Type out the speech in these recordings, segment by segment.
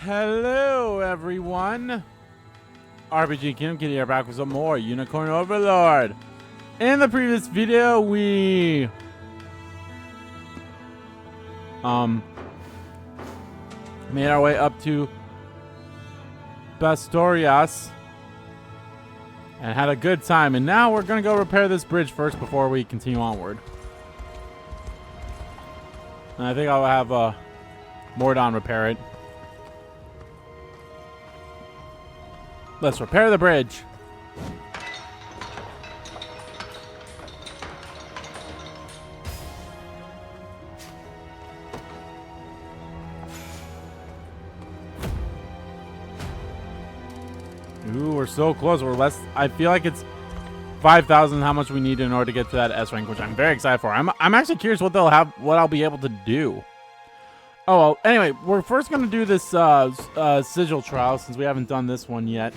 Hello, everyone. RPG Kingdom Kid here, back with some more Unicorn Overlord. In the previous video, we made our way up to Ferocious and had a good time. And now we're gonna go repair this bridge first before we continue onward. And I think I'll have Mordon repair it. Let's repair the bridge. Ooh, we're so close. We're less. I feel like it's 5,000 how much we need in order to get to that S rank, which I'm very excited for. I'm actually curious what they'll have, what I'll be able to do. Oh, well, anyway, we're first going to do this sigil trial since we haven't done this one yet.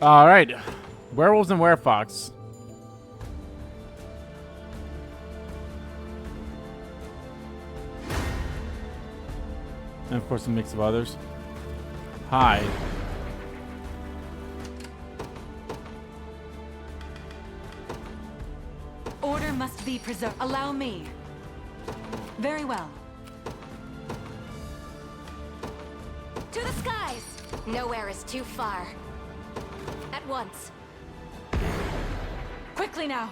All right. Werewolves and werefox. And, of course, a mix of others. Hi. Order must be preserved. Allow me. Very well. To the skies! Nowhere is too far. At once. Quickly now.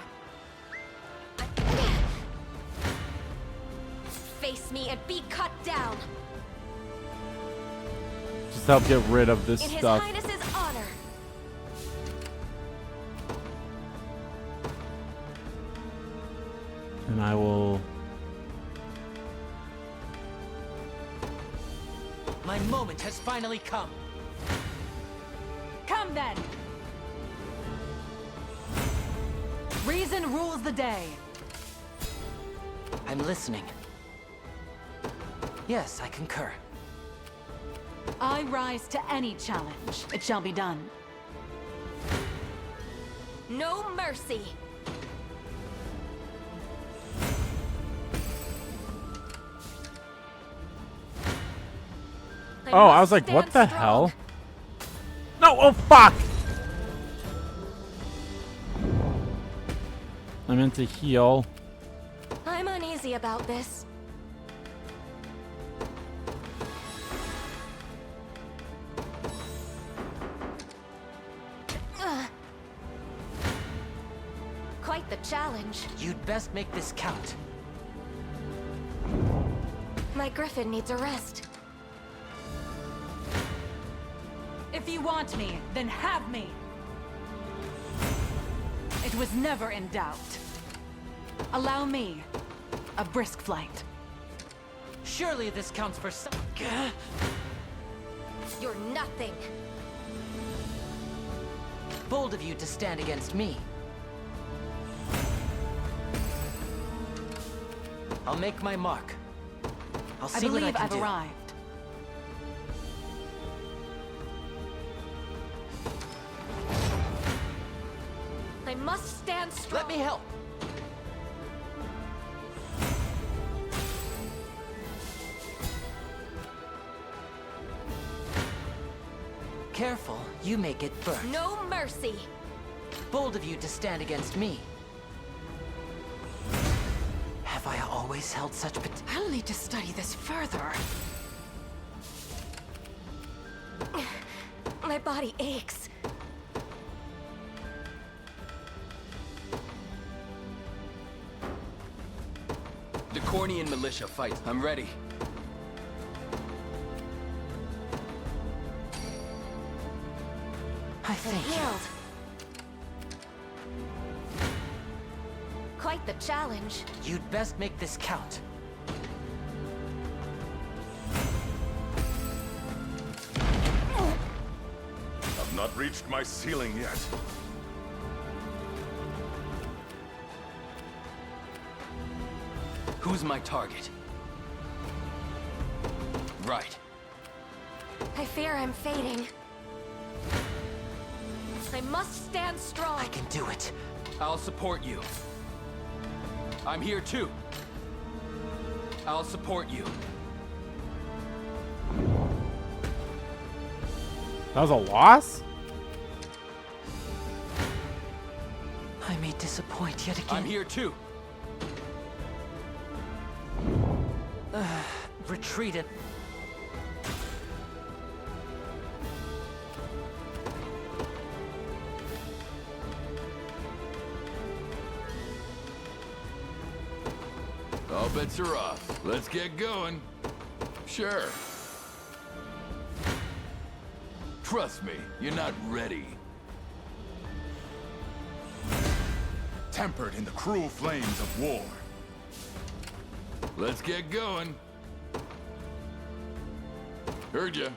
Face me and be cut down. Just help get rid of this In stuff. His Highness's honor. And I will... My moment has finally come. Come then. Reason rules the day. I'm listening. Yes, I concur. I rise to any challenge. It shall be done. No mercy. Oh, I was like, what the hell? No, oh fuck! I meant to heal. I'm uneasy about this. Quite the challenge. You'd best make this count. My griffin needs a rest. If you want me, then have me. It was never in doubt. Allow me a brisk flight. Surely this counts for some. You're nothing. Bold of you to stand against me. I'll make my mark. I'll I see what I believe can I've do. arrived. I must stand strong. Let me help. Careful, you may get burned. No mercy. Bold of you to stand against me. Have I always held such I'll need to study this further. My body aches. The Cornian militia fight. I'm ready. I thank you. Healed. Quite the challenge. You'd best make this count. I've not reached my ceiling yet. Who's my target? Right. I fear I'm fading. I must stand strong. I can do it. I'll support you. I'm here too. I'll support you. That was a loss? I may disappoint yet again. I'm here too. Retreated. All bets are off. Let's get going. Sure. Trust me, you're not ready. Tempered in the cruel flames of war. Let's get going. Heard ya.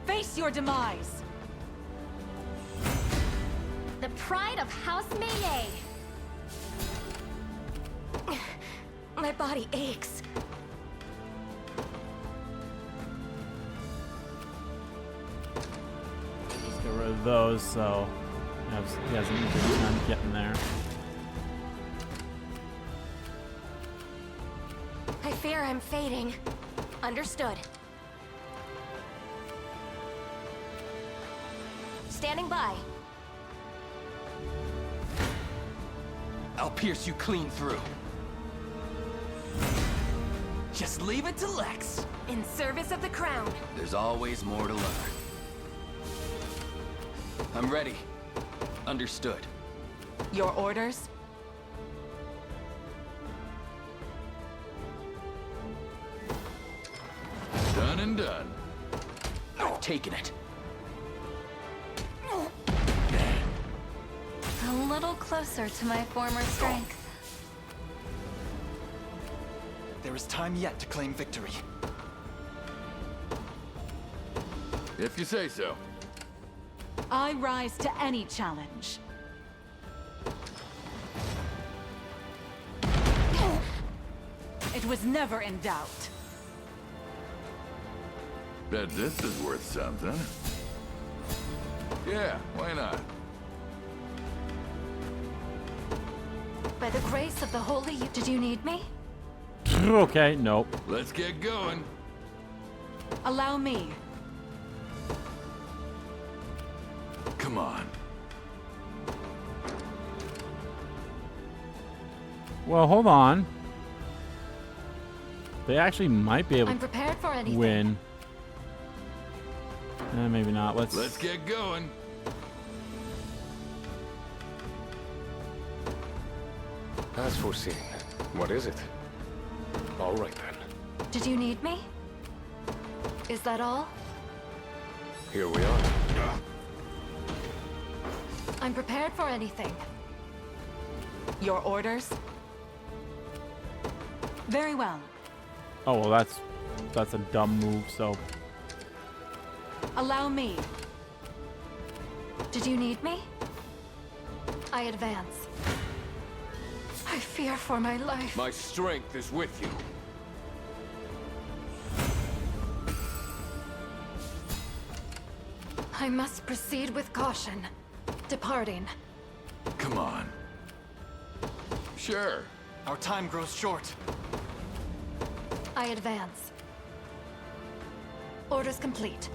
Face your demise. The pride of House Melee. My body aches. Let's get rid of those, so he has an easy time getting there. I fear I'm fading. Understood. Standing by. I'll pierce you clean through. Just leave it to Lex. In service of the crown. There's always more to learn. I'm ready. Understood. Your orders? Done and done. I've taken it. A little closer to my former strength. There is time yet to claim victory. If you say so. I rise to any challenge. It was never in doubt. Bet this is worth something. Yeah, why not? By the grace of the Holy, did you need me? Okay, nope. Let's get going. Allow me. Come on. Well, hold on. They actually might be able I'm to prepared for anything. win. Maybe not. Let's get going. As foreseen. What is it? All right then. Did you need me? Is that all? Here we are. I'm prepared for anything. Your orders? Very well. Oh, well, that's a dumb move, so. Allow me. Did you need me? I advance. I fear for my life. My strength is with you. I must proceed with caution. Departing. Come on. Sure. Our time grows short. I advance. Orders complete.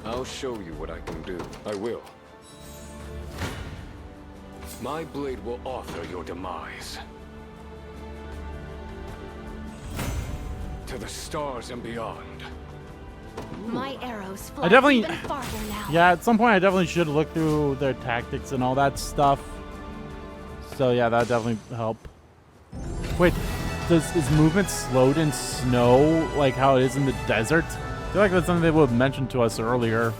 I'll show you what I can do. I will. My blade will author your demise. To the stars and beyond. My arrows fly definitely- even farther now. Yeah, at some point I definitely should look through their tactics and all that stuff. So yeah, that definitely help. Wait, is movement slowed in snow like how it is in the desert? I feel like that's something they would have mentioned to us earlier.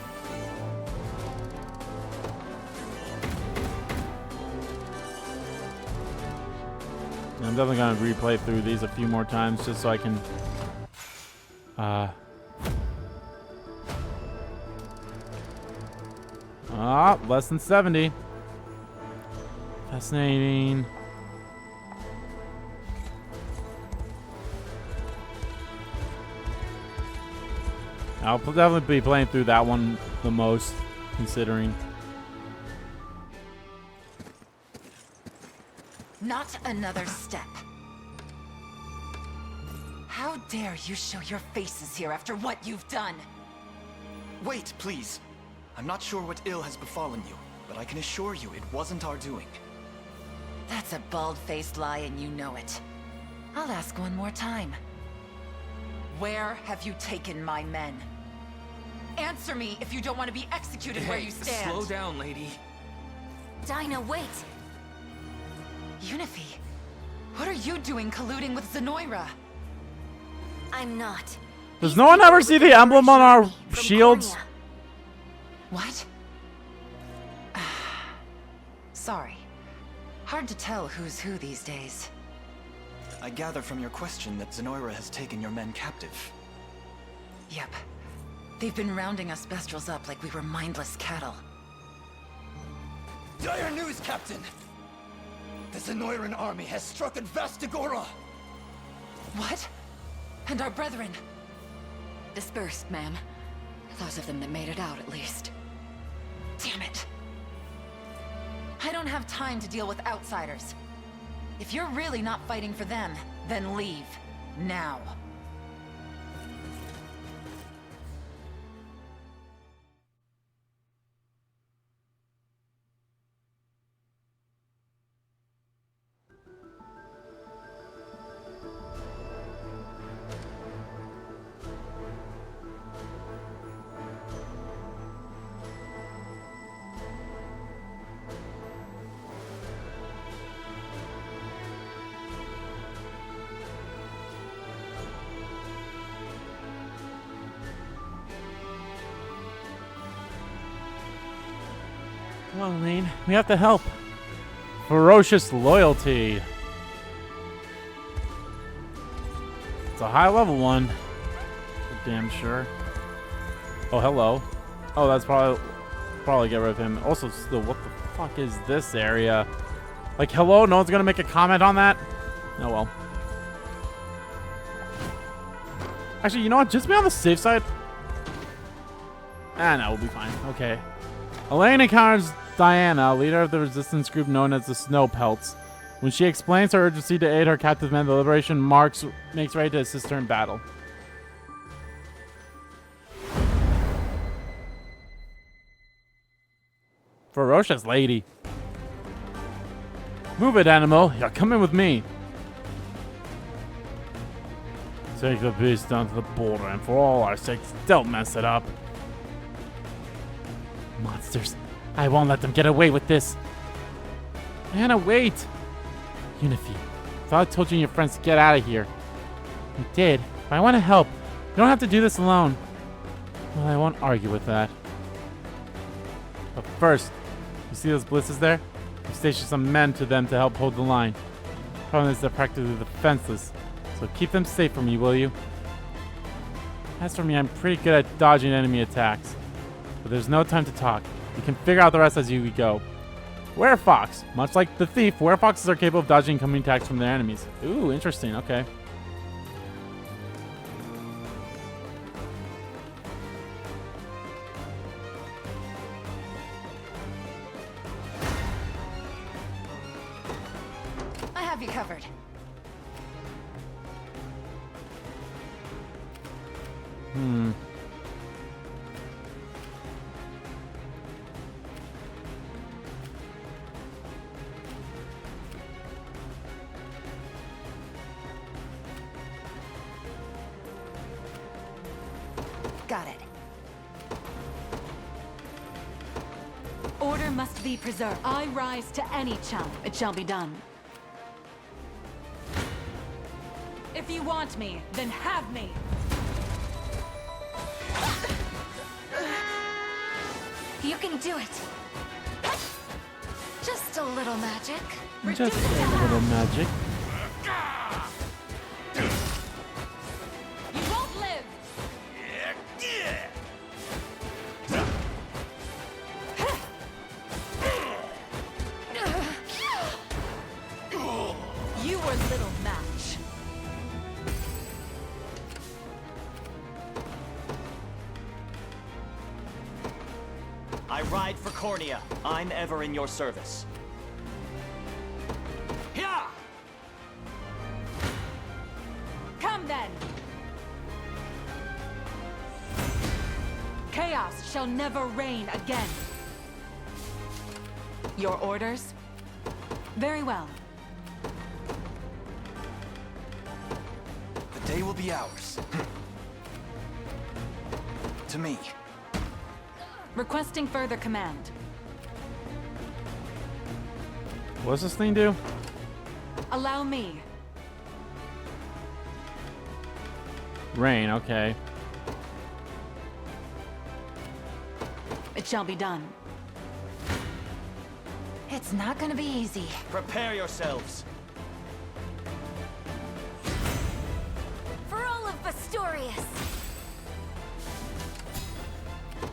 I'm definitely gonna replay through these a few more times just so I can less than 70. Fascinating. I'll definitely be playing through that one the most, considering. Not another step. How dare you show your faces here after what you've done? Wait, please. I'm not sure what ill has befallen you, but I can assure you it wasn't our doing. That's a bald-faced lie and you know it. I'll ask one more time. Where have you taken my men? Answer me if you don't want to be executed where you stand. Slow down, lady. Dinah, wait! Unifi, what are you doing colluding with Zenoira? I'm not. Does no one ever see the emblem on our From shields? Cornia. What? Sorry. Hard to tell who's who these days. I gather from your question that Zenoira has taken your men captive. Yep. They've been rounding us Bestrels up like we were mindless cattle. Dire news, Captain! The Zenoiran army has struck at Vastagora! What? And our brethren? Dispersed, ma'am. Those of them that made it out, at least. Damn it. I don't have time to deal with outsiders. If you're really not fighting for them, then leave. Now. Come on, Alain. We have to help. Ferocious loyalty. It's a high level one. For damn sure. Oh, hello. Oh, that's probably get rid of him. Also, still, what the fuck is this area? Like, hello? No one's gonna make a comment on that? Oh well. Actually, you know what? Just be on the safe side. Ah, no, we'll be fine. Okay. Alain encounters Diana, leader of the resistance group known as the Snow Pelts. When she explains her urgency to aid her captive men, the Liberation makes ready to assist her in battle. Ferocious lady. Move it, animal. You're coming with me. Take the beast down to the border, and for all our sakes, don't mess it up. Monsters. I won't let them get away with this. Anna, wait. Unifi. Thought I told you and your friends to get out of here. I did, but I want to help. You don't have to do this alone. Well, I won't argue with that. But first, you see those blisses there? We stationed some men to them to help hold the line. Problem is they're practically defenseless, so keep them safe from me, will you? As for me, I'm pretty good at dodging enemy attacks. But there's no time to talk. You can figure out the rest as you go. Werefox. Much like the thief, werefoxes are capable of dodging incoming attacks from their enemies. Ooh, interesting. Okay. I have you covered. Got it. Order must be preserved. I rise to any challenge. It shall be done. If you want me, then have me. You can do it. Just a little magic. Just a little magic. You won't live. You were little match. I ride for Cornia. I'm ever in your service. Come then. Chaos shall never reign again. Your orders? Very well. The day will be ours. To me. Requesting further command. What's this thing do? Allow me. Rain, okay. It shall be done. It's not gonna be easy. Prepare yourselves. For all of Festorius!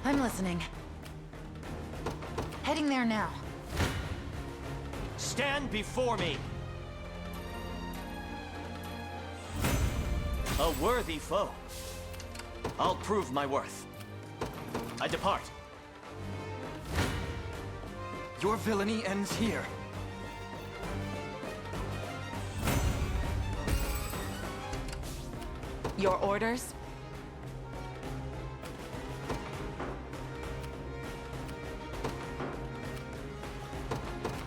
I'm listening. Heading there now. Stand before me. A worthy foe. I'll prove my worth. I depart. Your villainy ends here. Your orders?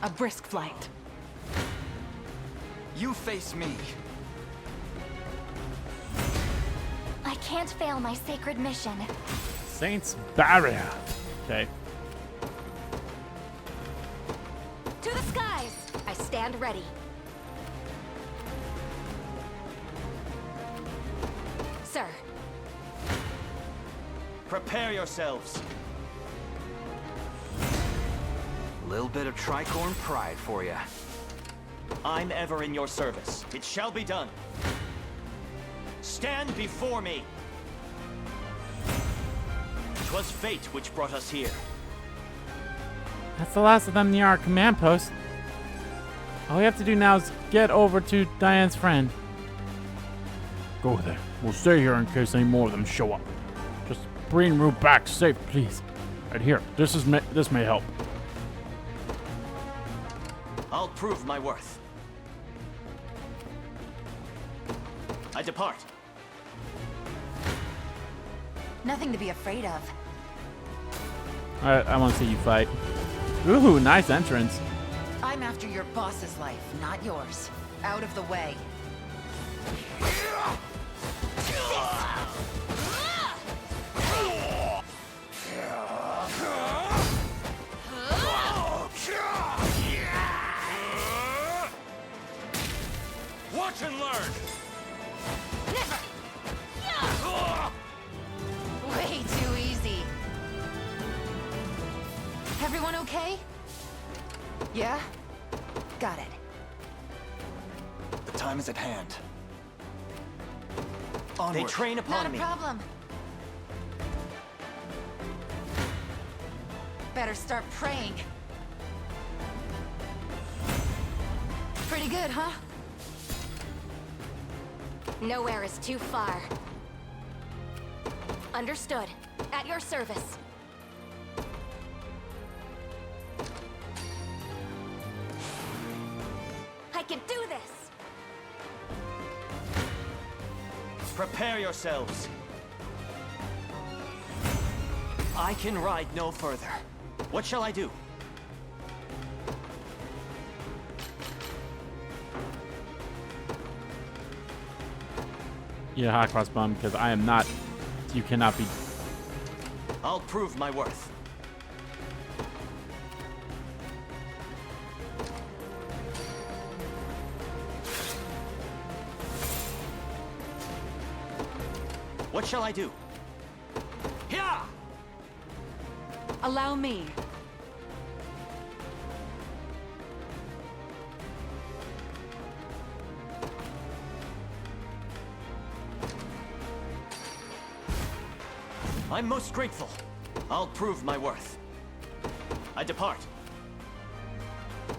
A brisk flight. You face me. I can't fail my sacred mission. Saint's Barrier. Okay. To the skies! I stand ready. Sir. Prepare yourselves. Little bit of tricorn pride for you. I'm ever in your service. It shall be done. Stand before me. 'Twas fate which brought us here. That's the last of them near our command post. All we have to do now is get over to Diane's friend. Go there. We'll stay here in case any more of them show up. Just bring Rue back safe, please. Right here. This may help. I'll prove my worth. I depart. Nothing to be afraid of. Alright, I want to see you fight. Ooh, nice entrance. I'm after your boss's life, not yours. Out of the way. Watch and learn! Way too easy. Everyone okay? Yeah? Got it. The time is at hand. Onward. They train upon Not a me. problem. Better start praying. Pretty good, huh? Nowhere is too far. Understood. At your service. I can do this! Prepare yourselves. I can ride no further. What shall I do? Yeah, hot cross bum, because I am not. You cannot be. I'll prove my worth. What shall I do? Yeah! Allow me. I'm most grateful. I'll prove my worth. I depart.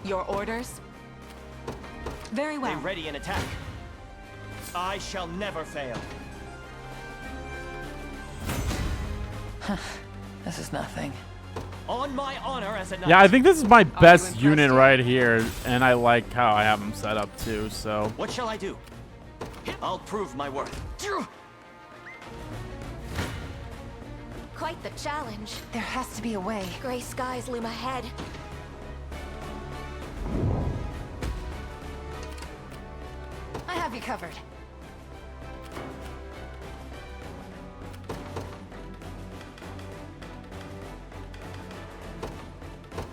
Your orders? Very well. They ready an attack. I shall never fail. This is nothing. On my honor as a knight. Yeah, I think this is my best unit right here, and I like how I have them set up too. So. What shall I do? I'll prove my worth. Quite the challenge. There has to be a way. Gray skies loom ahead. I have you covered.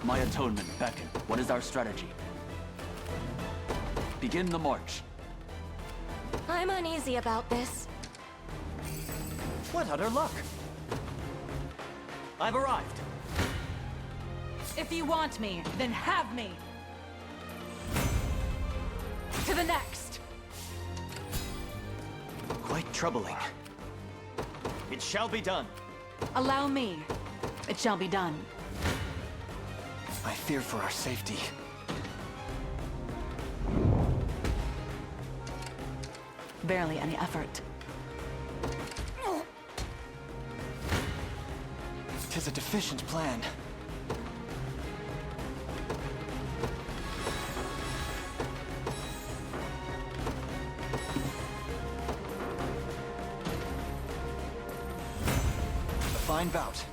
My atonement beckon. What is our strategy? Begin the march. I'm uneasy about this. What utter luck! I've arrived. If you want me, then have me. To the next. Quite troubling. It shall be done. Allow me. It shall be done. I fear for our safety. Barely any effort. 'Tis a deficient plan. A fine bout.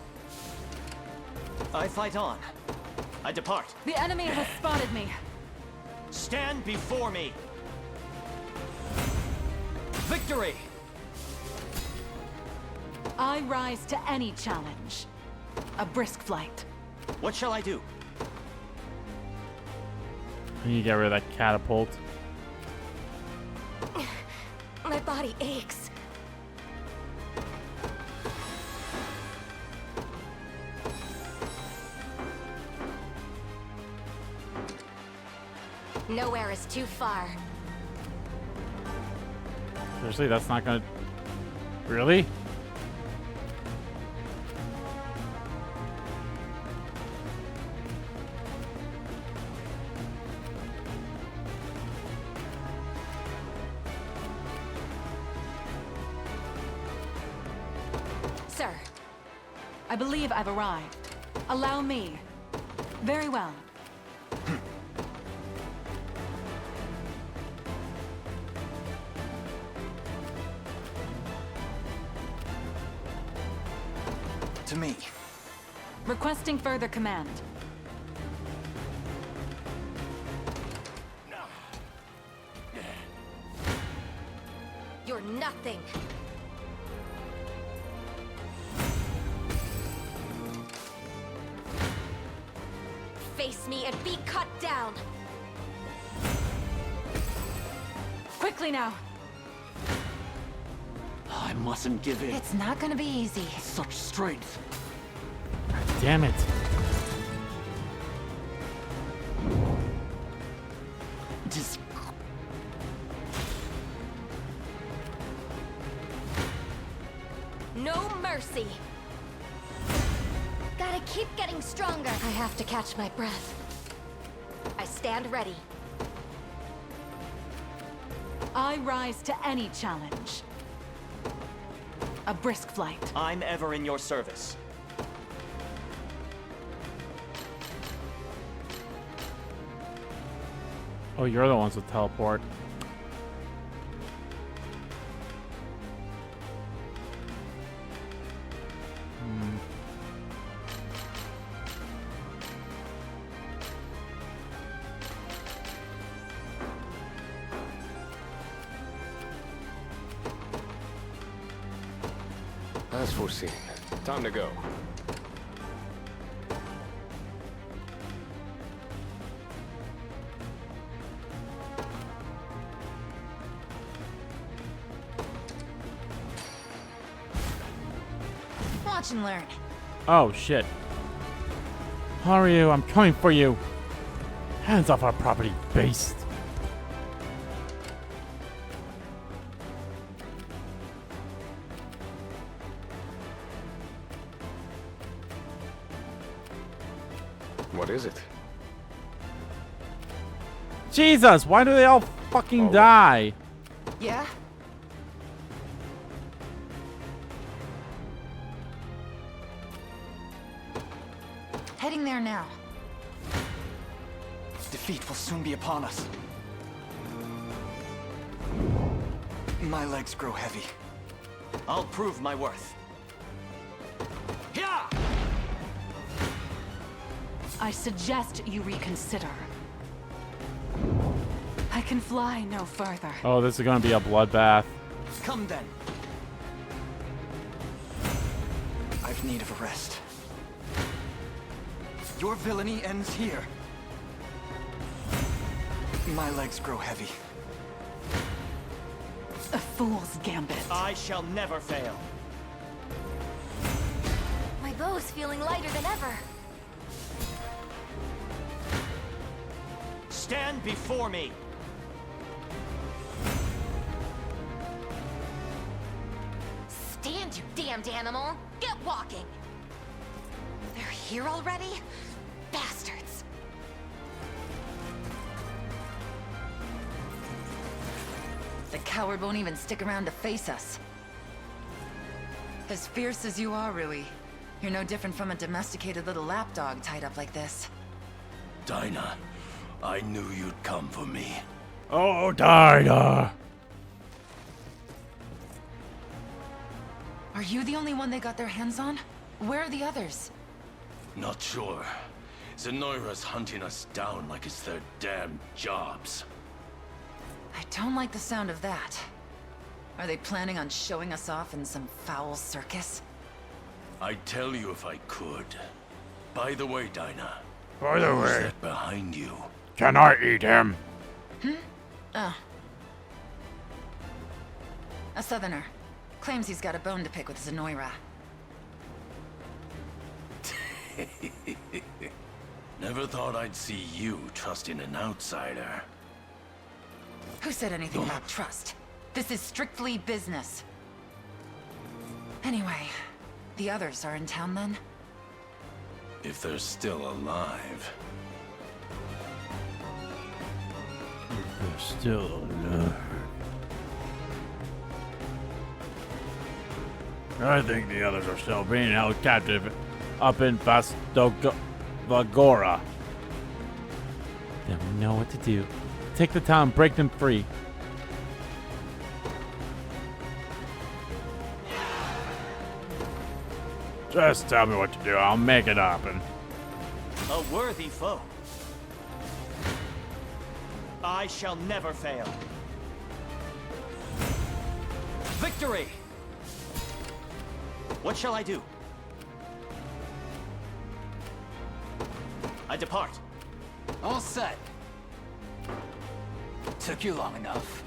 I fight on. I depart. The enemy has spotted me. Stand before me. Victory! I rise to any challenge. A brisk flight. What shall I do? I need to get rid of that catapult. My body aches. Nowhere is too far. Seriously, that's not gonna... Really? Sir, I believe I've arrived. Allow me. Very well. To me. Requesting further command. You're nothing. Face me and be cut down. Quickly now. I mustn't give in. It's not gonna be easy. Such strength. Damn it. Just No mercy. Gotta keep getting stronger. I have to catch my breath. I stand ready. I rise to any challenge. A brisk flight. I'm ever in your service. Oh, you're the ones with teleport. As foreseen. Time to go. Watch and learn. Oh, shit. Haru, I'm coming for you. Hands off our property, beast. What is it? Jesus, why do they all fucking die? Yeah? Heading there now. Defeat will soon be upon us. My legs grow heavy. I'll prove my worth. I suggest you reconsider. I can fly no further. Oh, this is gonna be a bloodbath. Come then. I've need of a rest. Your villainy ends here. My legs grow heavy. A fool's gambit. I shall never fail. My bow's feeling lighter than ever. Stand before me. Stand, you damned animal! Get walking! They're here already? Bastards! The coward won't even stick around to face us. As fierce as you are, Rui, you're no different from a domesticated little lapdog tied up like this. Dinah, I knew you'd come for me. Oh, Dinah! Are you the only one they got their hands on? Where are the others? Not sure. Zenoira's hunting us down like it's their damn jobs. I don't like the sound of that. Are they planning on showing us off in some foul circus? I'd tell you if I could. By the way, Dinah. By the who's way, that behind you? can I eat him? A southerner. Claims he's got a bone to pick with Zenoira. Never thought I'd see you trusting an outsider. Who said anything about trust? This is strictly business. Anyway, the others are in town then? If they're still alive. They're still alive. I think the others are still being held captive up in Vagora. Then we know what to do. Take the town, break them free. Just tell me what to do, I'll make it happen. A worthy foe. I shall never fail. Victory! What shall I do? I depart. All set. Took you long enough.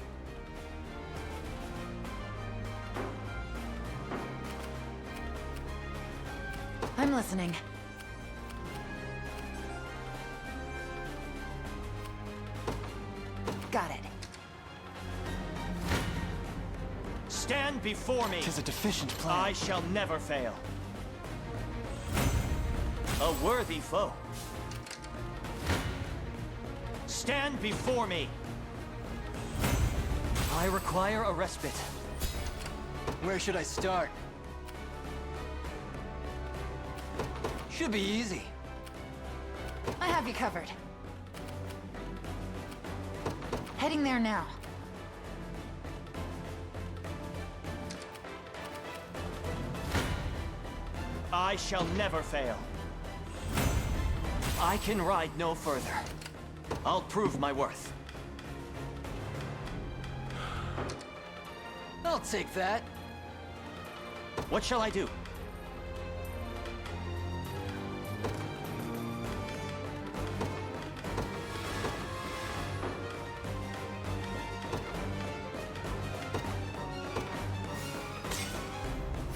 I'm listening. Got it. Stand before me. 'Tis a deficient plan. I shall never fail. A worthy foe. Stand before me. I require a respite. Where should I start? Should be easy. I have you covered. Heading there now. I shall never fail. I can ride no further. I'll prove my worth. I'll take that. What shall I do?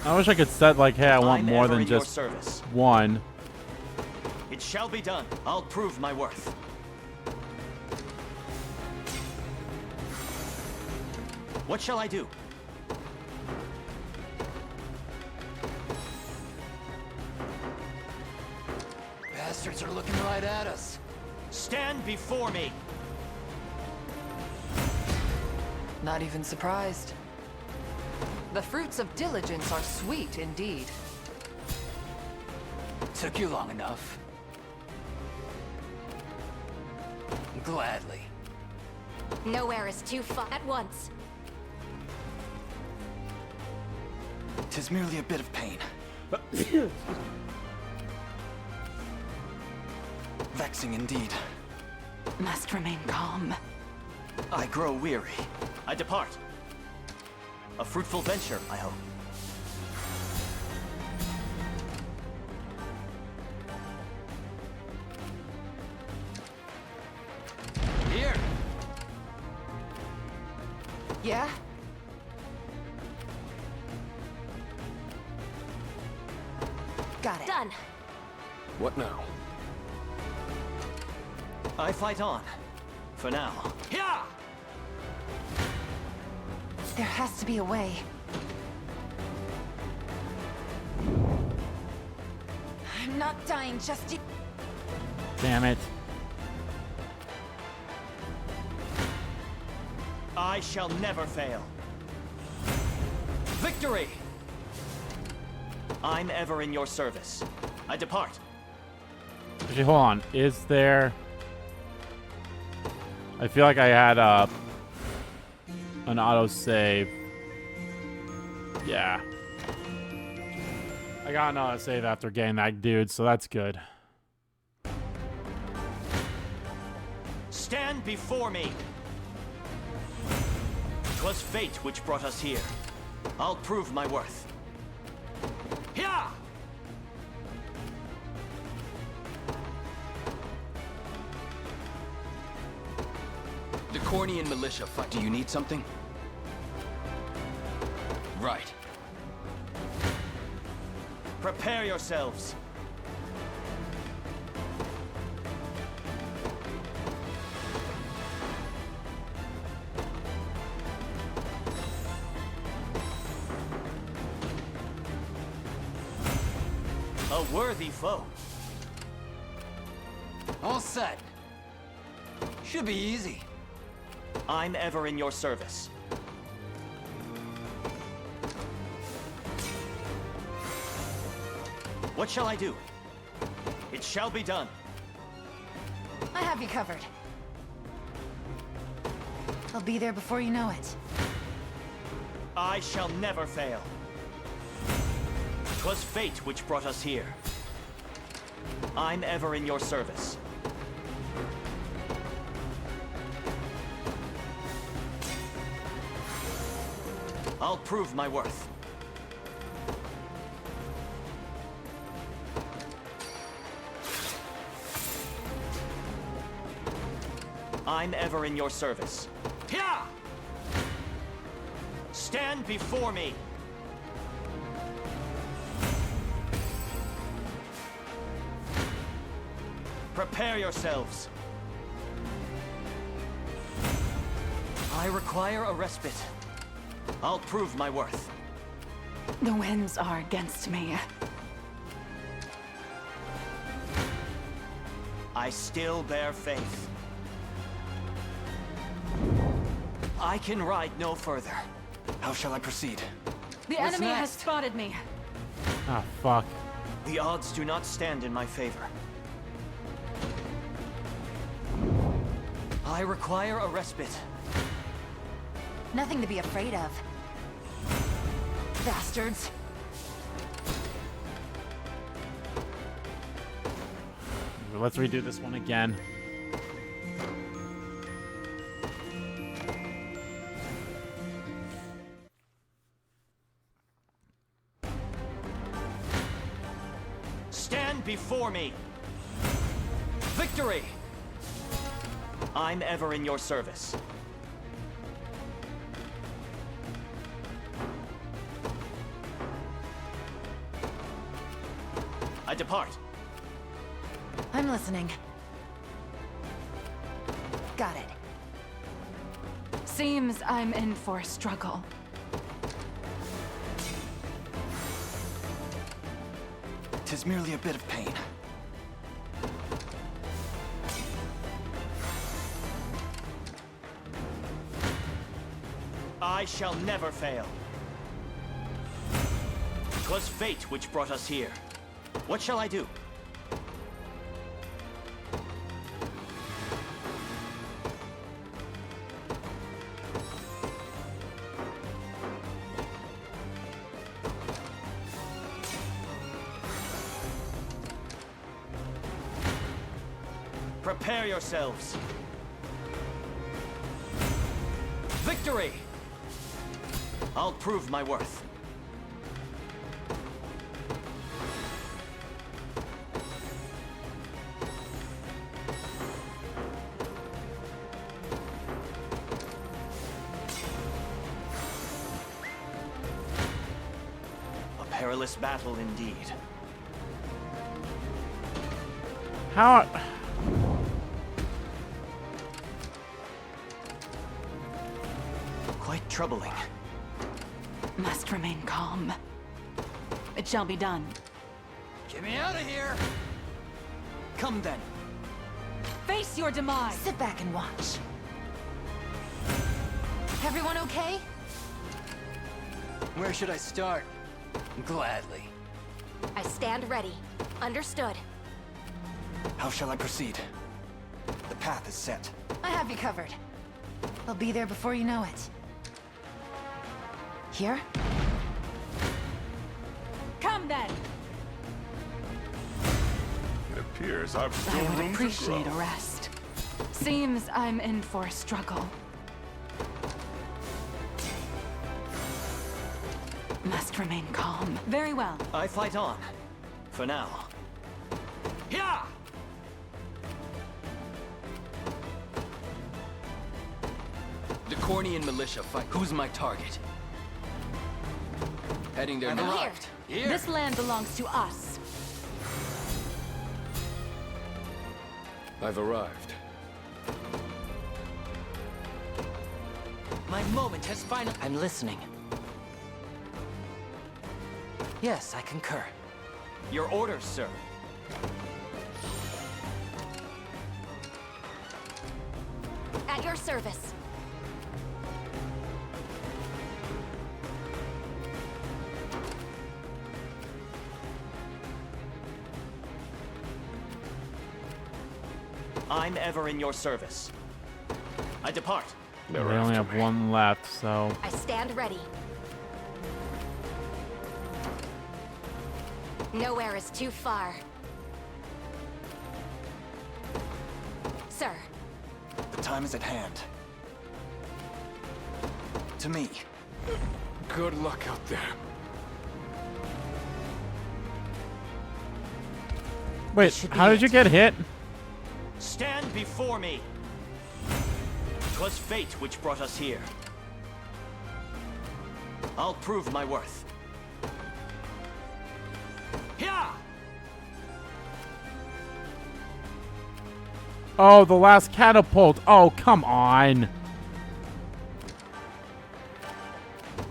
I wish I could set like, hey, I want I'm more ever than in your just service. one. It shall be done. I'll prove my worth. What shall I do? Bastards are looking right at us. Stand before me. Not even surprised. The fruits of diligence are sweet indeed. Took you long enough. Gladly. Nowhere is too far at once. 'Tis merely a bit of pain. Vexing indeed. Must remain calm. I grow weary. I depart. A fruitful venture, I hope. Here! Yeah? Got it. Done. What now? I fight on. For now. Yeah! There has to be a way. I'm not dying just yet. Damn it. I shall never fail. Victory! I'm ever in your service. I depart. Actually, hold on. Is there... I feel like I had an autosave. Yeah. I got an autosave after getting that dude, so that's good. Stand before me! 'Twas fate which brought us here. I'll prove my worth. Yeah! The Cornian militia fight. Do you need something? Right. Prepare yourselves. A worthy foe. All set. Should be easy. I'm ever in your service. What shall I do? It shall be done. I have you covered. I'll be there before you know it. I shall never fail. 'Twas fate which brought us here. I'm ever in your service. I'll prove my worth. I'm ever in your service. Yeah! Stand before me! Prepare yourselves. I require a respite. I'll prove my worth. The winds are against me. I still bear faith. I can ride no further. How shall I proceed? The What's enemy has next? spotted me. Ah, fuck. The odds do not stand in my favor. I require a respite. Nothing to be afraid of. Bastards. Let's redo this one again. Stand before me! Victory! I'm ever in your service. I depart. I'm listening. Got it. Seems I'm in for a struggle. Tis merely a bit of pain. I shall never fail. 'Twas fate which brought us here. What shall I do? Prepare yourselves. Victory! I'll prove my worth. A perilous battle indeed. How? Quite troubling. Must remain calm. It shall be done. Get me out of here! Come then. Face your demise! Sit back and watch. Everyone okay? Where should I start? Gladly. I stand ready. Understood. How shall I proceed? The path is set. I have you covered. I'll be there before you know it. Here? Come then! It appears I've I still would room to appreciate grow. a rest. Seems I'm in for a struggle. Must remain calm. Very well. I fight on. For now. Yeah! The Cornian militia fight. Who's my target? Heading there I'm now. arrived. Here. This land belongs to us. I've arrived. My moment has finally... I'm listening. Yes, I concur. Your orders, sir. At your service. I'm ever in your service. I depart. We only have one left, so I stand ready. Nowhere is too far. Sir. The time is at hand. To me. Good luck out there. wait. How did you get hit? Stand before me. 'Twas fate which brought us here. I'll prove my worth. Yeah! Oh, the last catapult. Oh, come on.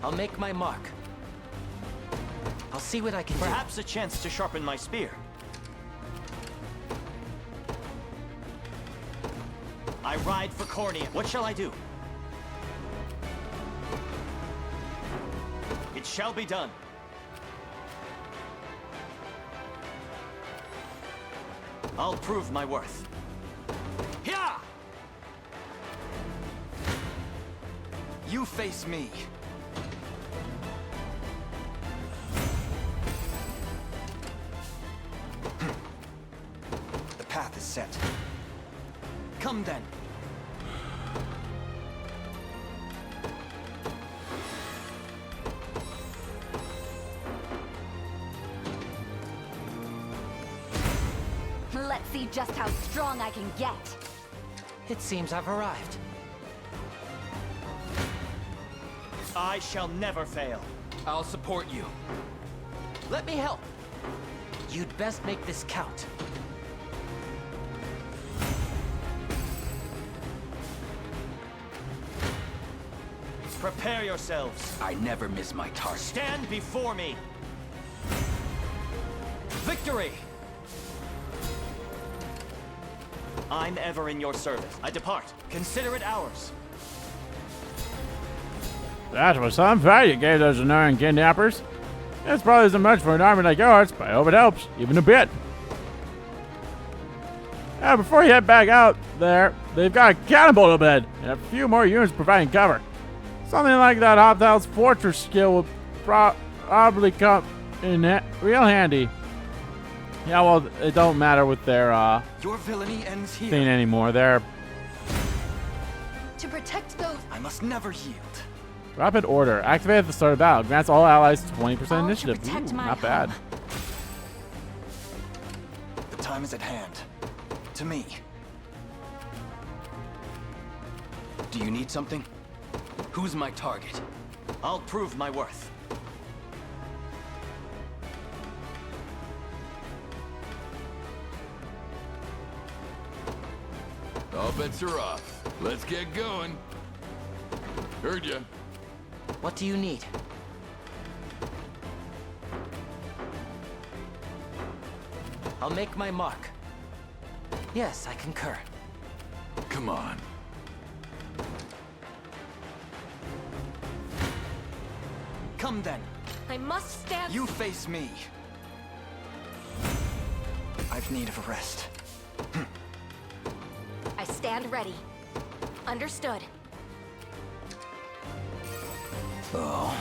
I'll make my mark. I'll see what I can do. Perhaps a chance to sharpen my spear. I ride for Cornia. What shall I do? It shall be done. I'll prove my worth. Yeah! You face me. The path is set. Come then. Let's see just how strong I can get. It seems I've arrived. I shall never fail. I'll support you. Let me help. You'd best make this count. Prepare yourselves. I never miss my target. Stand before me. Victory! I'm ever in your service. I depart. Consider it ours. That was some fight you gave those annoying kidnappers. This probably isn't much for an army like yours, but I hope it helps, even a bit. Before you head back out there, they've got a cannonball to bed and a few more units providing cover. Something like that Hobtow's fortress skill would probably come in real handy. Yeah, well, it don't matter with their Your villainy ends here. thing anymore. They're To protect those. I must never yield. rapid order. Activated at the start of battle. Grants all allies 20% All to initiative. protect Ooh, my not bad. home. The time is at hand. To me. Do you need something? Who's my target? I'll prove my worth. All bets are off. Let's get going. Heard ya. What do you need? I'll make my mark. Yes, I concur. Come on. Come then. I must stand. You face me. I've need of a rest. I stand ready. Understood. Oh.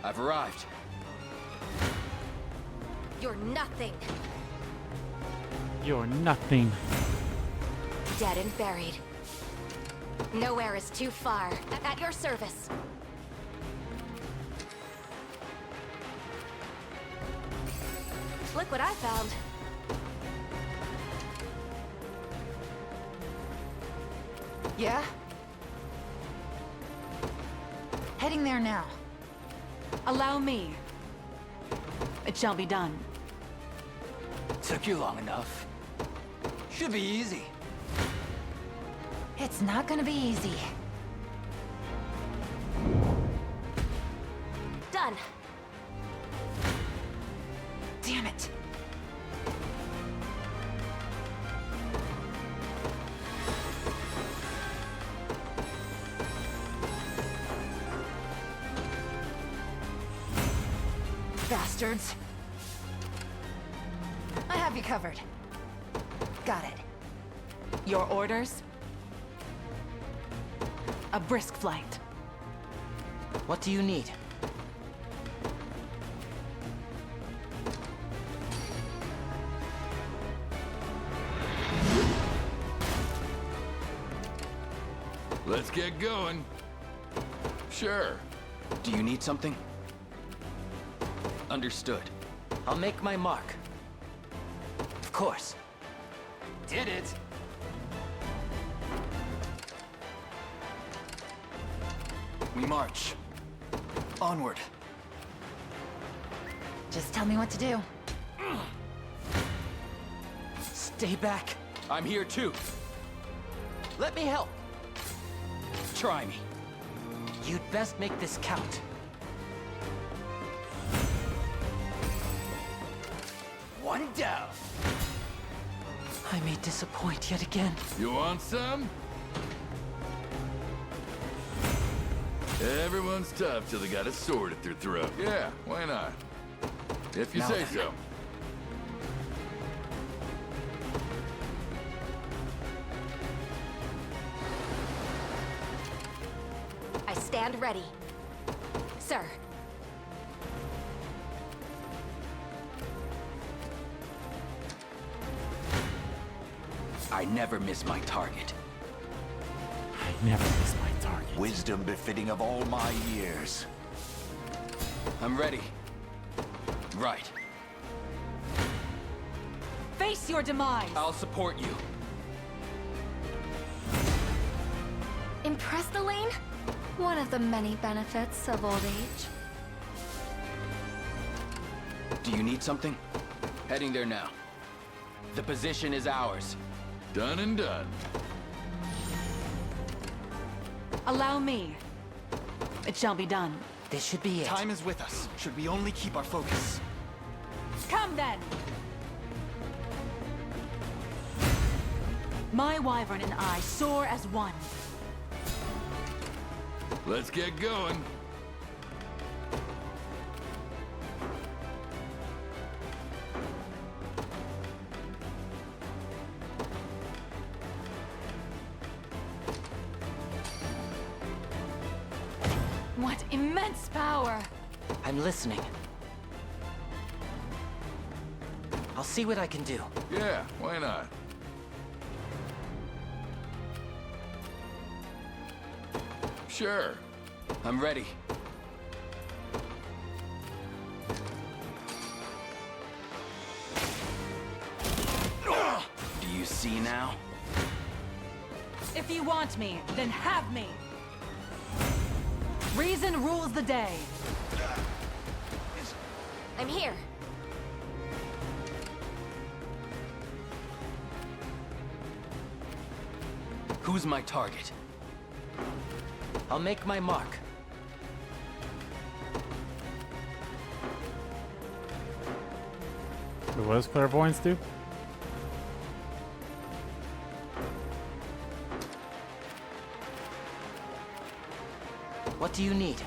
I've arrived. You're nothing. You're nothing. Dead and buried. Nowhere is too far. At your service. Look what I found. Yeah? Heading there now. Allow me. It shall be done. Took you long enough. Should be easy. It's not gonna be easy. Done. Damn it. Bastards. I have you covered. Got it. Your orders? A brisk flight. What do you need? Let's get going. Sure. Do you need something? Understood. I'll make my mark. Of course. Did it. We march. Onward. Just tell me what to do. Stay back. I'm here too. Let me help. Try me. You'd best make this count. One down. I may disappoint yet again. You want some? Everyone's tough till they got a sword at their throat. Yeah, why not? If you Now say then. so. I stand ready. Sir. I never miss my target. I never miss my target. Wisdom befitting of all my years. I'm ready. Right. Face your demise. I'll support you. Impressed, Alain? One of the many benefits of old age. Do you need something? Heading there now. The position is ours. Done and done. Allow me. It shall be done. This should be it. Time is with us. Should we only keep our focus? Come then! My wyvern and I soar as one. Let's get going. What immense power! I'm listening. I'll see what I can do. Yeah, why not? Sure. I'm ready. Do you see now? If you want me, then have me. Reason rules the day. I'm here. Who's my target? I'll make my mark. What does clairvoyance do? What do you need?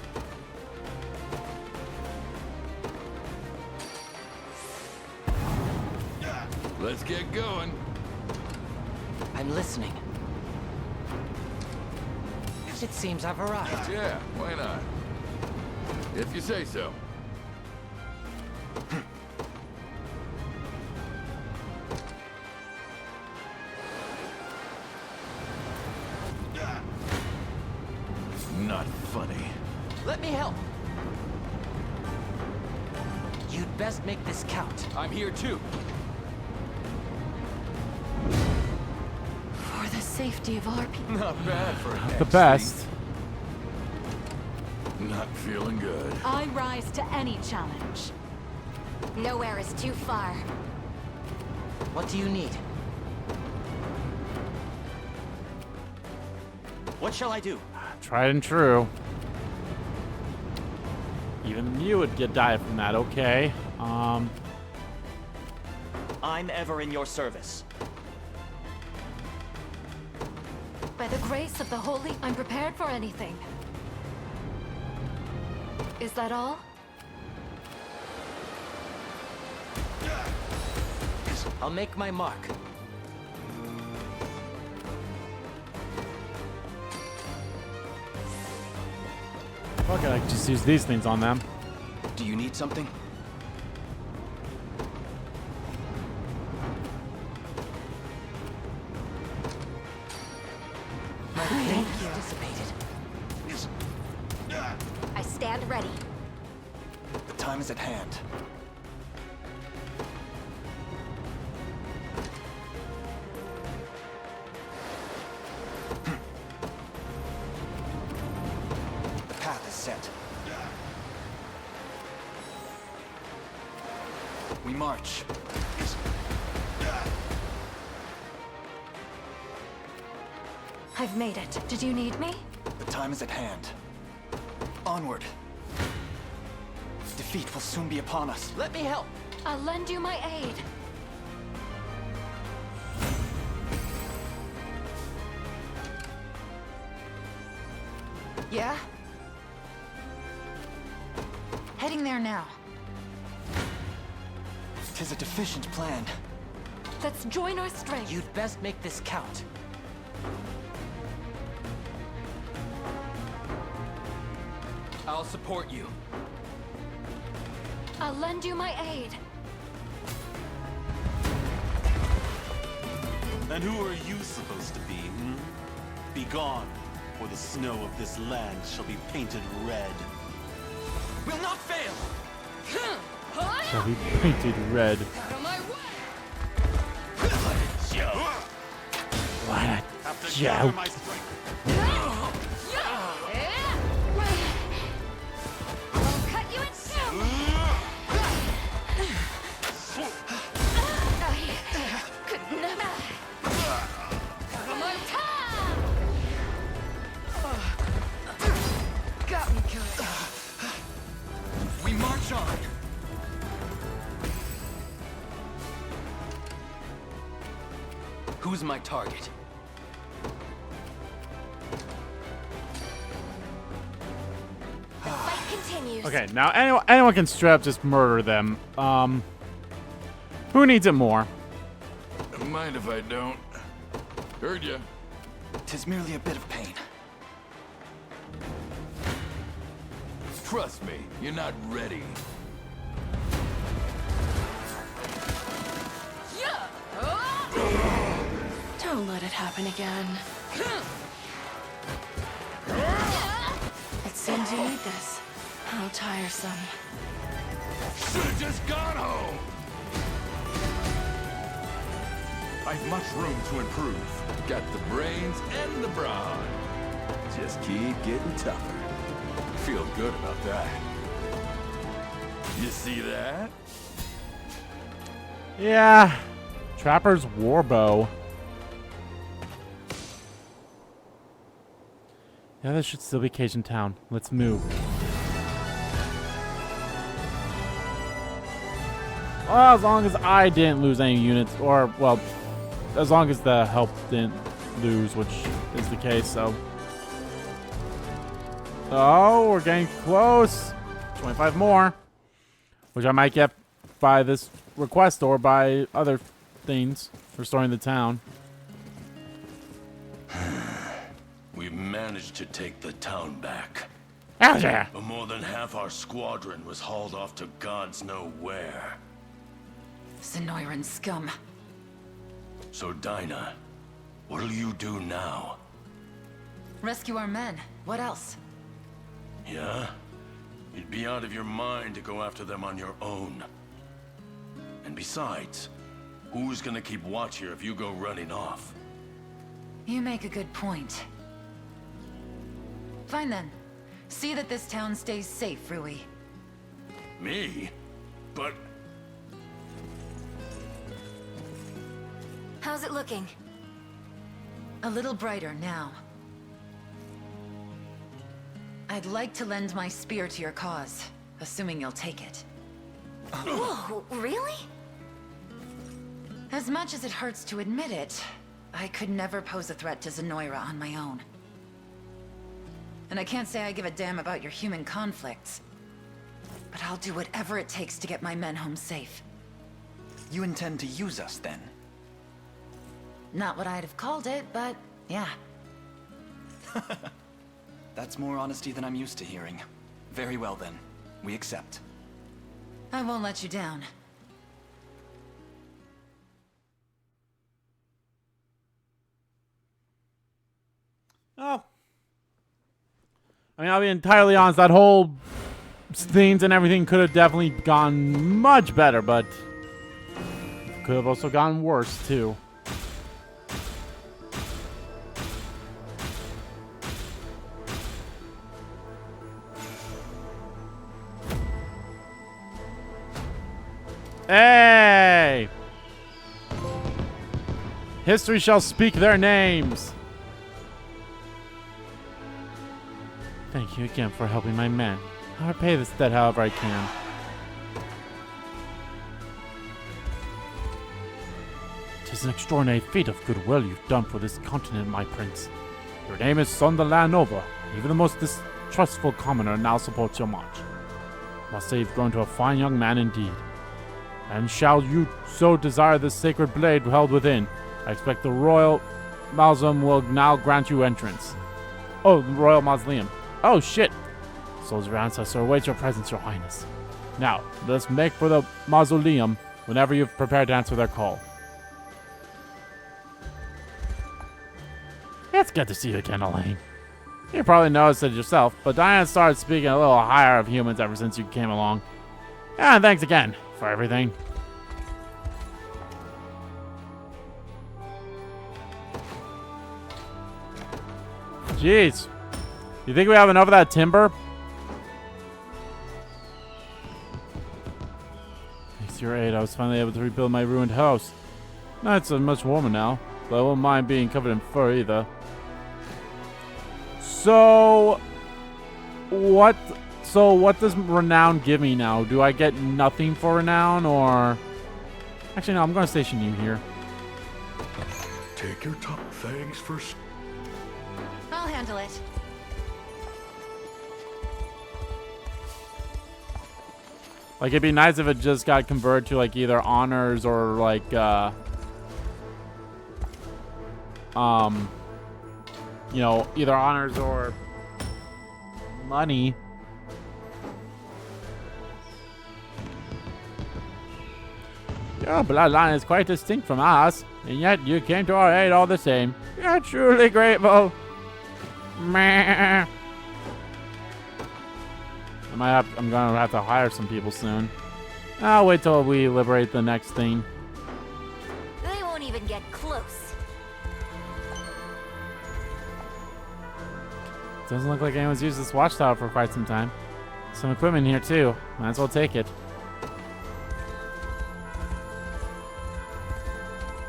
Let's get going. I'm listening. It seems I've arrived. Yeah, why not? If you say so. Not funny. Let me help. You'd best make this count. I'm here too. For the safety of our people. Not bad for an The best. Not feeling good. I rise to any challenge. Nowhere is too far. What do you need? What shall I do? Tried and true. Even you would get die from that. Okay. I'm ever in your service. By the grace of the Holy, I'm prepared for anything. Is that all? I'll make my mark. Fuck it, I can just use these things on them. Do you need something? My pain is dissipated. I stand ready. The time is at hand. The path is set. We march. I've made it. Did you need me? The time is at hand. Onward. Defeat will soon be upon us. Let me help. I'll lend you my aid. Yeah? Heading there now. 'Tis a deficient plan. Let's join our strength. You'd best make this count. I'll support you. I'll lend you my aid. And who are you supposed to be, Be gone, or the snow of this land shall be painted red. Will not fail! Shall be painted red. Out of my way! What a Have to joke. gather my strength. I'll cut you in two! I could never... Out of my time! Got me good. We march on. Who's my target? The fight continues. Okay, now anyone can straight up just murder them. Who needs it more? Mind if I don't? Heard ya. 'Tis merely a bit of pain. Trust me, you're not ready. Don't let it happen again. It seems you need this. How tiresome. Should've just gone home! I've much room to improve. Got the brains and the brawn. Just keep getting tougher. Feel good about that. You see that? Yeah. Trapper's Warbow. Yeah, this should still be Cajun Town. Let's move. Well, as long as I didn't lose any units, or, well, as long as the help didn't lose, which is the case, so. Oh, we're getting close. 25 more. Which I might get by this request or by other things. Restoring the town. We've managed to take the town back. Hell yeah! But more than half our squadron was hauled off to gods know where. Sonoran scum. So Dinah, what'll you do now? Rescue our men. What else? Yeah? You'd be out of your mind to go after them on your own. And besides, who's gonna keep watch here if you go running off? You make a good point. Fine then. See that this town stays safe, Rui. Me? But... How's it looking? A little brighter now. I'd like to lend my spear to your cause, assuming you'll take it. Whoa, really? As much as it hurts to admit it, I could never pose a threat to Zenoira on my own. And I can't say I give a damn about your human conflicts. But I'll do whatever it takes to get my men home safe. You intend to use us, then? Not what I'd have called it, but yeah. That's more honesty than I'm used to hearing. Very well, then. We accept. I won't let you down. Oh. I mean, I'll be entirely honest, that whole scenes and everything could have definitely gone much better, but could have also gone worse, too. Hey! History shall speak their names. Thank you again for helping my men. I'll repay this debt however I can. Tis an extraordinary feat of goodwill you've done for this continent, my prince. Your name is son the land over. Even the most distrustful commoner now supports your march. Must say you've grown to a fine young man indeed. And shall you so desire this sacred blade held within, I expect the royal mausoleum will now grant you entrance. Oh, the royal mausoleum. Oh, shit. Souls of your ancestor await your presence, your highness. Now, let us make for the mausoleum whenever you've prepared to answer their call. It's good to see you again, Alain. You probably noticed it yourself, but Diana started speaking a little higher of humans ever since you came along. And thanks again for everything. Jeez. You think we have enough of that timber? Thanks to your aid, I was finally able to rebuild my ruined house. Nights are much warmer now, but I won't mind being covered in fur either. So what does renown give me now? Do I get nothing for renown, or... Actually, no, I'm going to station you here. Take your time. Thanks for... I'll handle it. Like, it'd be nice if it just got converted to, like, either honors or, like, you know, either honors or money. Your bloodline is quite distinct from ours, and yet you came to our aid all the same. We are truly grateful. Meh. I'm gonna have to hire some people soon. I'll wait till we liberate the next thing. They won't even get close. Doesn't look like anyone's used this watchtower for quite some time. Some equipment here too. Might as well take it.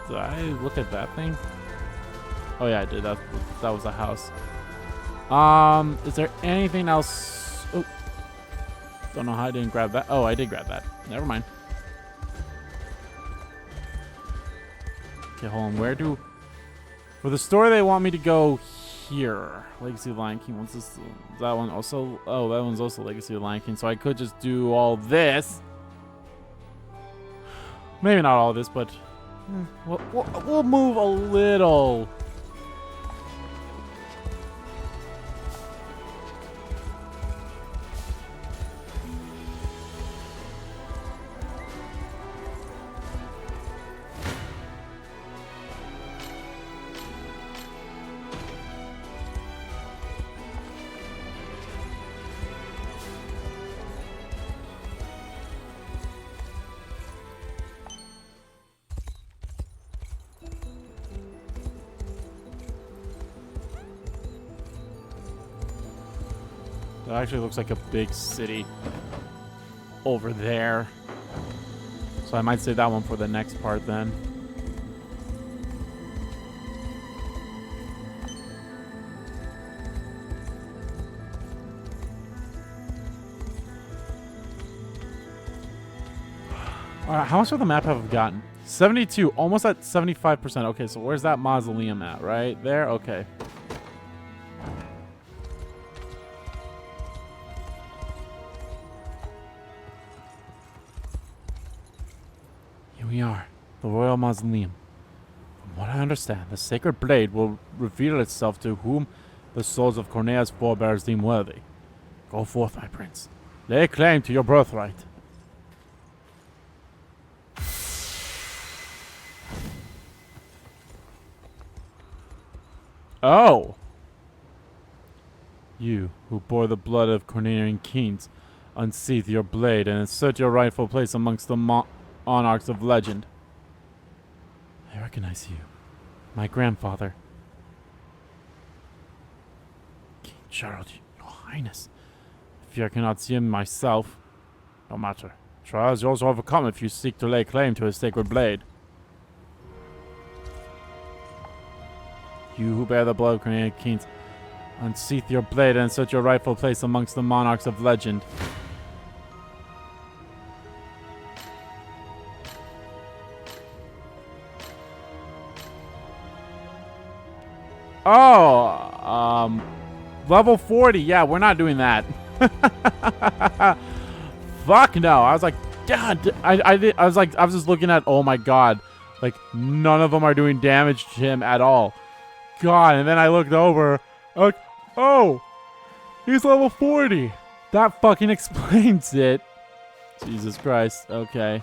Did I look at that thing? Oh yeah, I did. That was a house. Is there anything else? Oh, don't know how I didn't grab that. Oh, I did grab that. Never mind. Okay, hold on. Where do... For the store, they want me to go here. Legacy of the Lion King. What's this? That one also... Oh, that one's also Legacy of the Lion King. So I could just do all this. Maybe not all this, but... We'll move a little. It actually looks like a big city over there. So I might save that one for the next part then. Alright, how much of the map have we gotten? 72, almost at 75%. Okay, so where's that mausoleum at? Right there? Okay. We are the Royal Mausoleum. From what I understand, the sacred blade will reveal itself to whom the souls of Cornia's forebears deem worthy. Go forth, my prince. Lay claim to your birthright. Oh! You, who bore the blood of Cornian kings, unsheath your blade and assert your rightful place amongst the monarchs of legend. I recognize you. My grandfather. King Charles, your highness. If I cannot see him myself, no matter. Trials yours will overcome if you seek to lay claim to his sacred blade. You who bear the blood of Cornian kings, unsheath your blade and assert your rightful place amongst the monarchs of legend. Oh, level 40. Yeah, we're not doing that. Fuck no. I was like, God, I was just looking at, oh my God, like none of them are doing damage to him at all. God, and then I looked over, like, oh, he's level 40. That fucking explains it. Jesus Christ. Okay.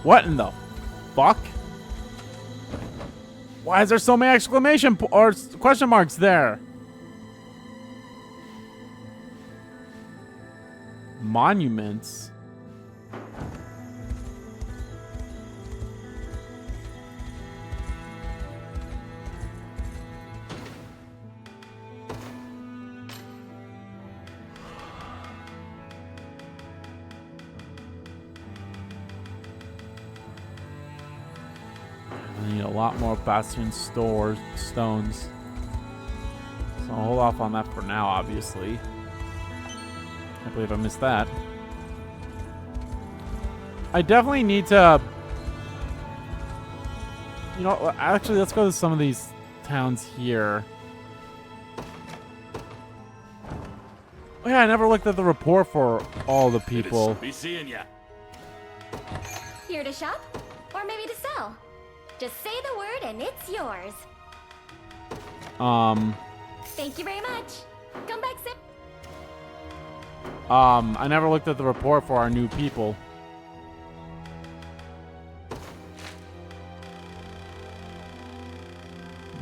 What in the fuck? Why is there so many exclamation or question marks there? Monuments. I need a lot more bastion stones. So I'll hold off on that for now, obviously. I believe I missed that. I definitely need to... You know, actually, let's go to some of these towns here. Oh yeah, I never looked at the report for all the people. Be seeing ya. Here to shop? Or maybe to sell? Just say the word and it's yours. Thank you very much. Come back soon. I never looked at the report for our new people.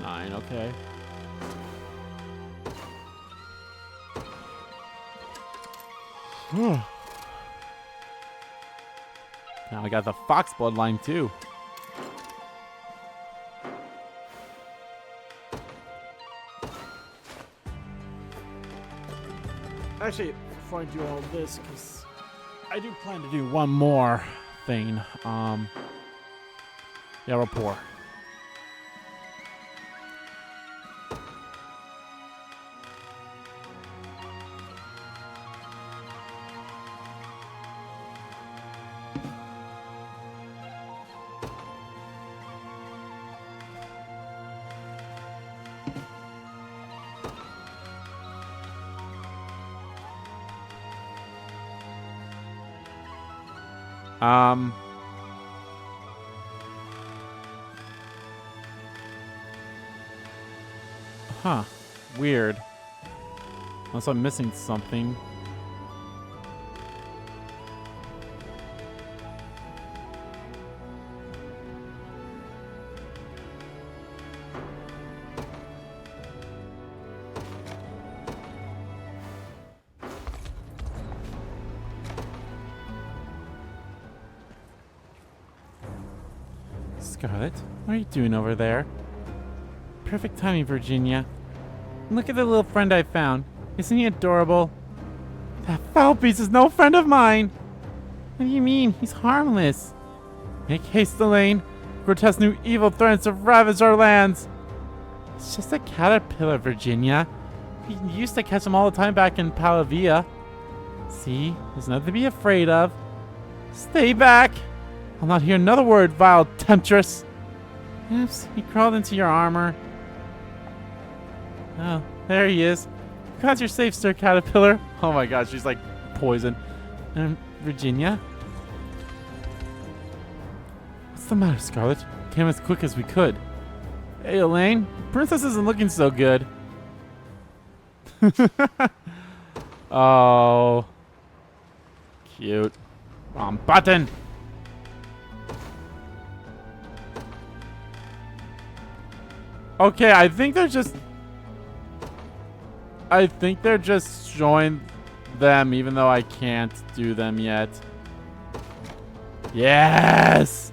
Nine, okay. Now I got the Fox bloodline too. Actually, before I do all this, because I do plan to do one more thing. Yeah, rapport. Huh. Weird. Unless I'm missing something. Scarlet, what are you doing over there? Perfect timing, Virginia. Look at the little friend I found. Isn't he adorable? That foul beast is no friend of mine. What do you mean? He's harmless. Make haste, Alain. Grotesque new evil threatens to ravage our lands. It's just a caterpillar, Virginia. We used to catch them all the time back in Palavia. See? There's nothing to be afraid of. Stay back. I'll not hear another word, vile temptress. Oops, he crawled into your armor. Oh, there he is. Glad you're safe, Sir Caterpillar. Oh my gosh, she's like poison. Virginia? What's the matter, Scarlet? Came as quick as we could. Hey, Alain. Princess isn't looking so good. Oh. Cute. Wrong button. Okay, I think they're just showing them, even though I can't do them yet. Yes!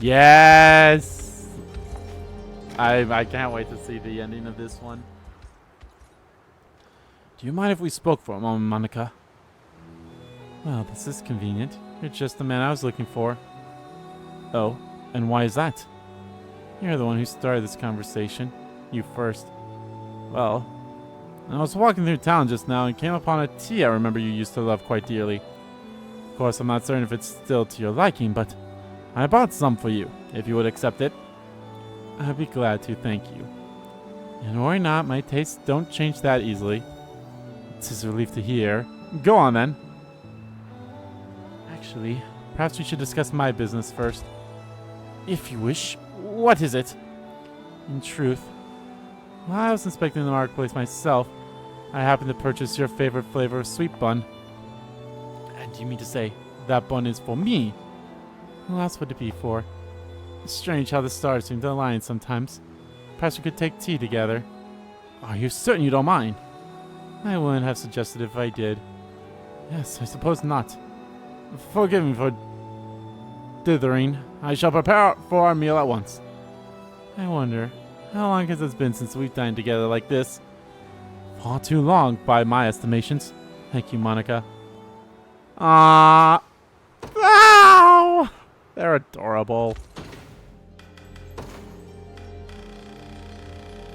Yes! I can't wait to see the ending of this one. Do you mind if we spoke for a moment, Monica? Well, this is convenient. You're just the man I was looking for. Oh, and why is that? You're the one who started this conversation. You first. Well, I was walking through town just now and came upon a tea I remember you used to love quite dearly. Of course, I'm not certain if it's still to your liking, but I bought some for you, if you would accept it. I'd be glad to, thank you. And worry not, my tastes don't change that easily. It's a relief to hear. Go on, then. Actually, perhaps we should discuss my business first. If you wish. What is it? In truth, while I was inspecting the marketplace myself, I happened to purchase your favorite flavor of sweet bun. And do you mean to say that bun is for me? Who else would it be for? It's strange how the stars seem to align sometimes. Perhaps we could take tea together. Are you certain you don't mind? I wouldn't have suggested if I did. Yes, I suppose not. Forgive me for dithering. I shall prepare for our meal at once. I wonder, how long has it been since we've dined together like this? Far too long, by my estimations. Thank you, Monica. Ow! They're adorable.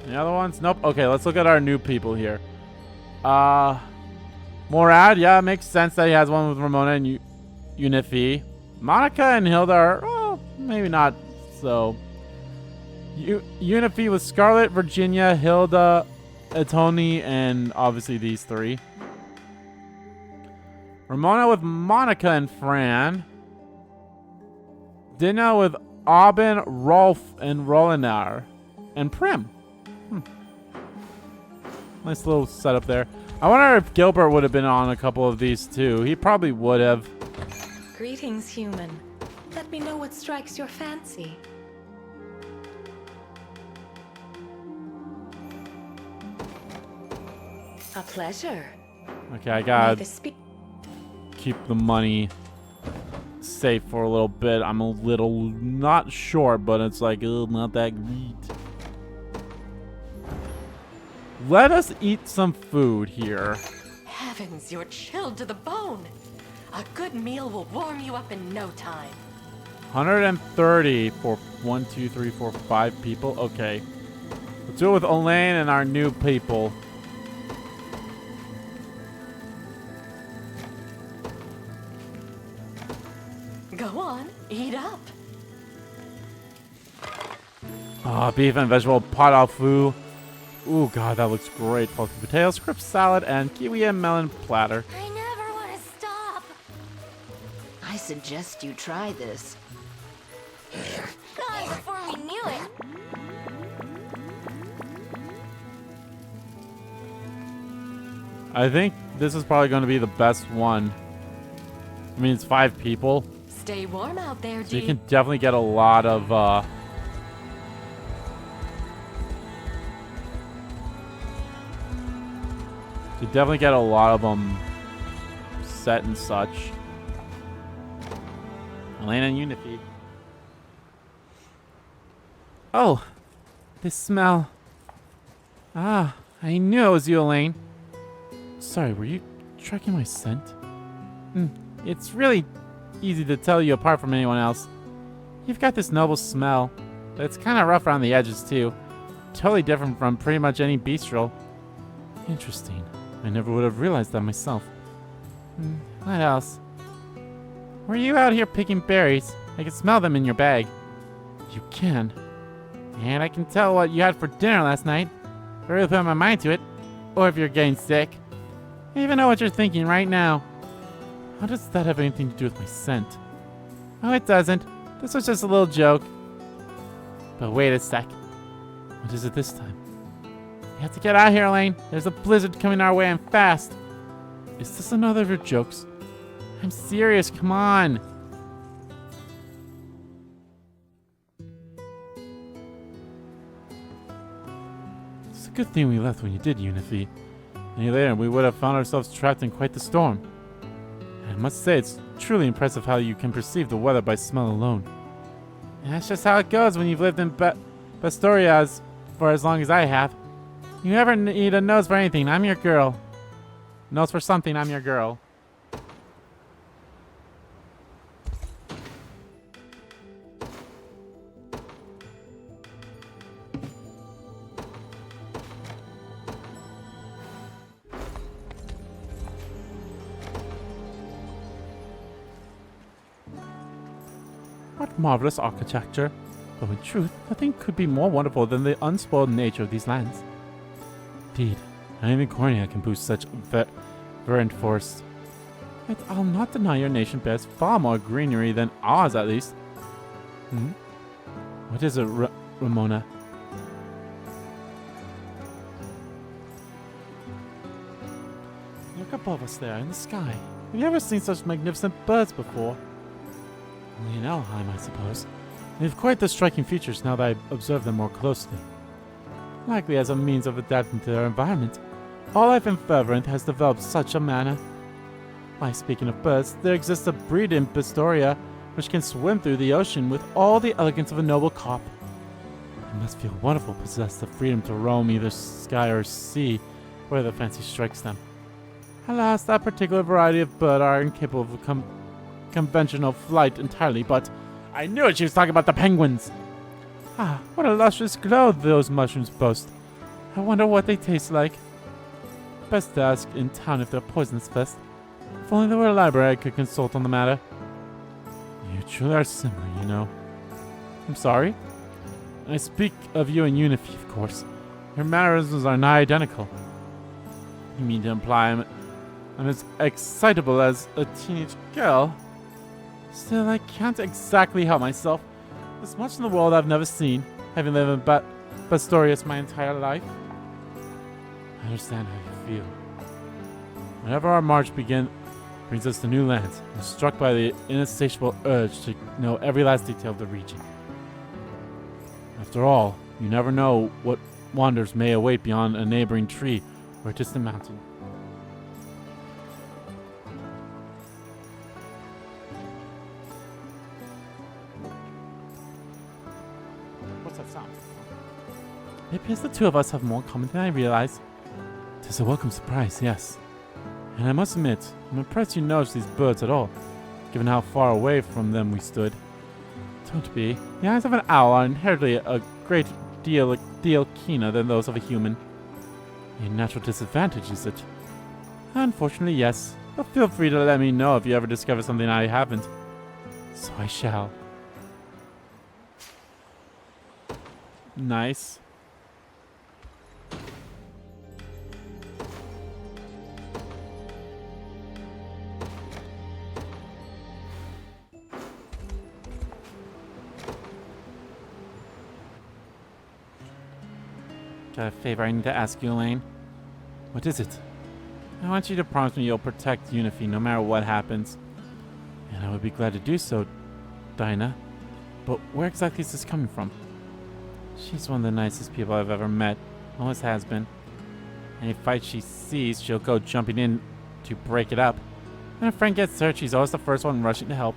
The other ones? Nope. Okay, let's look at our new people here. Morad, yeah, it makes sense that he has one with Ramona and Unifi. Monica and Hilda are, well, maybe not so. Unifi with Scarlet, Virginia, Hilda, Tony, and obviously these three. Ramona with Monica and Fran. Dina with Aubin, Rolf, and Rolinar. And Prim. Nice little setup there. I wonder if Gilbert would have been on a couple of these too. He probably would have. Greetings, human. Let me know what strikes your fancy. A pleasure. Okay, I gotta keep the money safe for a little bit. I'm a little not short, but it's like, not that great. Let us eat some food here. Heavens, you're chilled to the bone. A good meal will warm you up in no time. 130 for 1, 2, 3, 4, 5 people. Okay. Let's do it with Alain and our new people. Go on, eat up. Beef and vegetable pot au feu. Ooh, God, that looks great. Fluffy potatoes, crisp salad, and kiwi and melon platter. I never want to stop. I suggest you try this. Gone before we knew it. I think this is probably going to be the best one. I mean, it's 5 people. Stay warm out there, So you G. can definitely get a lot of, you definitely get a lot of them set and such. Alain and Unifeed. Oh, this smell. Ah, I knew it was you, Alain. Sorry, were you tracking my scent? It's really easy to tell you apart from anyone else. You've got this noble smell, but it's kind of rough around the edges too. Totally different from pretty much any bestial. Interesting. I never would have realized that myself. What else? Were you out here picking berries? I can smell them in your bag. You can. And I can tell what you had for dinner last night. If I really put my mind to it. Or if you're getting sick. I even know what you're thinking right now. How does that have anything to do with my scent? Oh, it doesn't. This was just a little joke. But wait a sec. What is it this time? We have to get out of here, Alain. There's a blizzard coming our way and fast. Is this another of your jokes? I'm serious, come on. It's a good thing we left when you did, Unifeed. Any later, we would have found ourselves trapped in quite the storm. And I must say, it's truly impressive how you can perceive the weather by smell alone. And that's just how it goes when you've lived in Pastorias for as long as I have. You ever need a nose for anything, I'm your girl. Nose for something, I'm your girl. What marvelous architecture. Though in truth, nothing could be more wonderful than the unspoiled nature of these lands. Indeed, not even Cornia can boast such verdant forests. Yet I'll not deny your nation bears far more greenery than ours, at least. What is it, Ramona? Look above us there in the sky. Have you ever seen such magnificent birds before? Only in Elheim, I suppose. They have quite the striking features now that I observe them more closely. Likely as a means of adapting to their environment, all life in Fervent has developed such a manner. Why, speaking of birds, there exists a breed in Pistoria which can swim through the ocean with all the elegance of a noble carp. It must feel wonderful to possess the freedom to roam either sky or sea, where the fancy strikes them. Alas, that particular variety of bird are incapable of conventional flight entirely, but I knew it, she was talking about the penguins! Ah, what a luscious glow those mushrooms boast. I wonder what they taste like. Best to ask in town if they're poisonous first. If only there were a library I could consult on the matter. You truly are similar, you know. I'm sorry? I speak of you and Unifeed, of course. Your mannerisms are nigh identical. You mean to imply I'm as excitable as a teenage girl? Still, I can't exactly help myself. There's much in the world I've never seen, having lived in Bastorius my entire life. I understand how you feel. Whenever our march brings us to new lands, I'm struck by the insatiable urge to know every last detail of the region. After all, you never know what wonders may await beyond a neighboring tree or a distant mountain. What's that sound? It appears the two of us have more in common than I realized. Tis a welcome surprise, yes. And I must admit, I'm impressed you noticed these birds at all, given how far away from them we stood. Don't be. The eyes of an owl are inherently a great deal keener than those of a human. A natural disadvantage, is it? Unfortunately, yes. But feel free to let me know if you ever discover something I haven't. So I shall. Nice. Got a favor I need to ask you, Alain. What is it? I want you to promise me you'll protect Unifi no matter what happens. And I would be glad to do so, Dinah. But where exactly is this coming from? She's one of the nicest people I've ever met. Always has been. Any fight she sees, she'll go jumping in to break it up. When a friend gets hurt, she's always the first one rushing to help.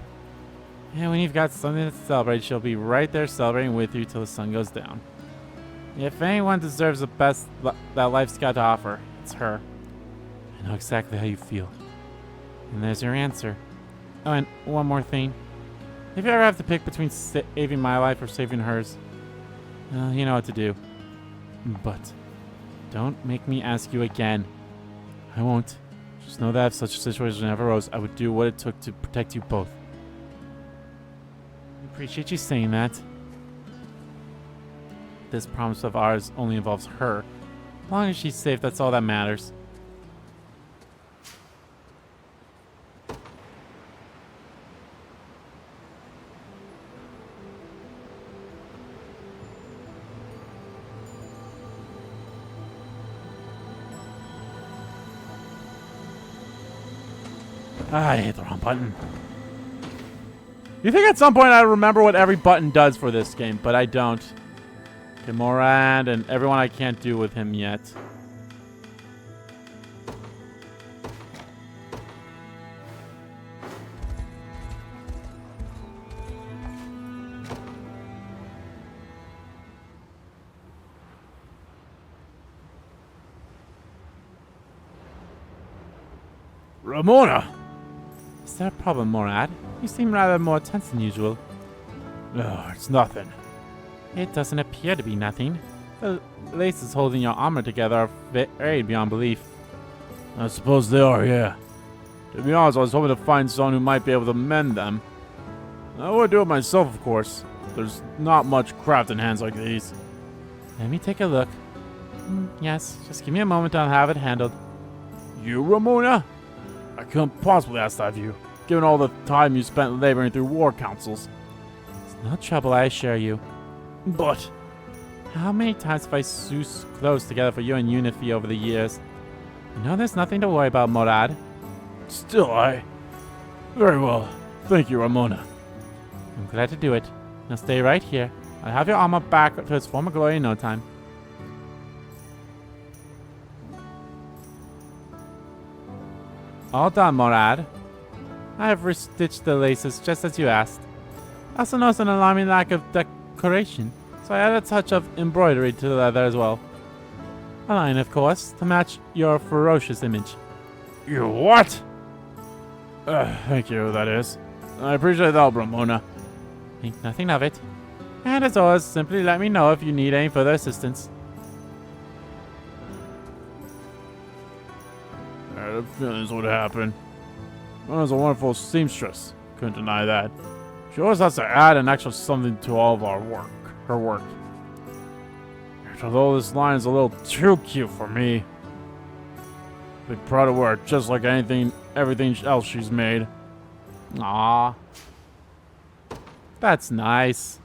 And when you've got something to celebrate, she'll be right there celebrating with you till the sun goes down. If anyone deserves the best that life's got to offer, it's her. I know exactly how you feel. And there's your answer. Oh, and one more thing. If you ever have to pick between saving my life or saving hers, you know what to do. But don't make me ask you again. I won't. Just know that if such a situation ever arose, I would do what it took to protect you both. I appreciate you saying that. This promise of ours only involves her. As long as she's safe, that's all that matters. I hit the wrong button. You think at some point I remember what every button does for this game, but I don't. Okay, Morad and everyone I can't do with him yet. Ramona! Is there a problem, Morad? You seem rather more tense than usual. No, it's nothing. It doesn't appear to be nothing. The laces holding your armor together are varied beyond belief. I suppose they are, yeah. To be honest, I was hoping to find someone who might be able to mend them. I would do it myself, of course. There's not much craft in hands like these. Let me take a look. Yes, just give me a moment and I'll have it handled. You, Ramona? I couldn't possibly ask that of you, given all the time you spent laboring through war councils. It's no trouble, I assure you. But how many times have I sewed clothes together for you and Unifi over the years? You know there's nothing to worry about, Morad. Still, Very well. Thank you, Ramona. I'm glad to do it. Now stay right here. I'll have your armor back to its former glory in no time. All done, Morad. I have restitched the laces just as you asked. I also noticed an alarming lack of decoration, so I added a touch of embroidery to the leather as well. Alain, of course, to match your Ferocious image. You what? Thank you, that is. I appreciate that, Ramona. Think nothing of it. And as always, simply let me know if you need any further assistance. I had a feeling this would happen. Mona's a wonderful seamstress. Couldn't deny that. She always has to add an extra something to all of our work. Her work. Although this line is a little too cute for me. I'd be proud to wear it just like everything else she's made. Aww. That's nice.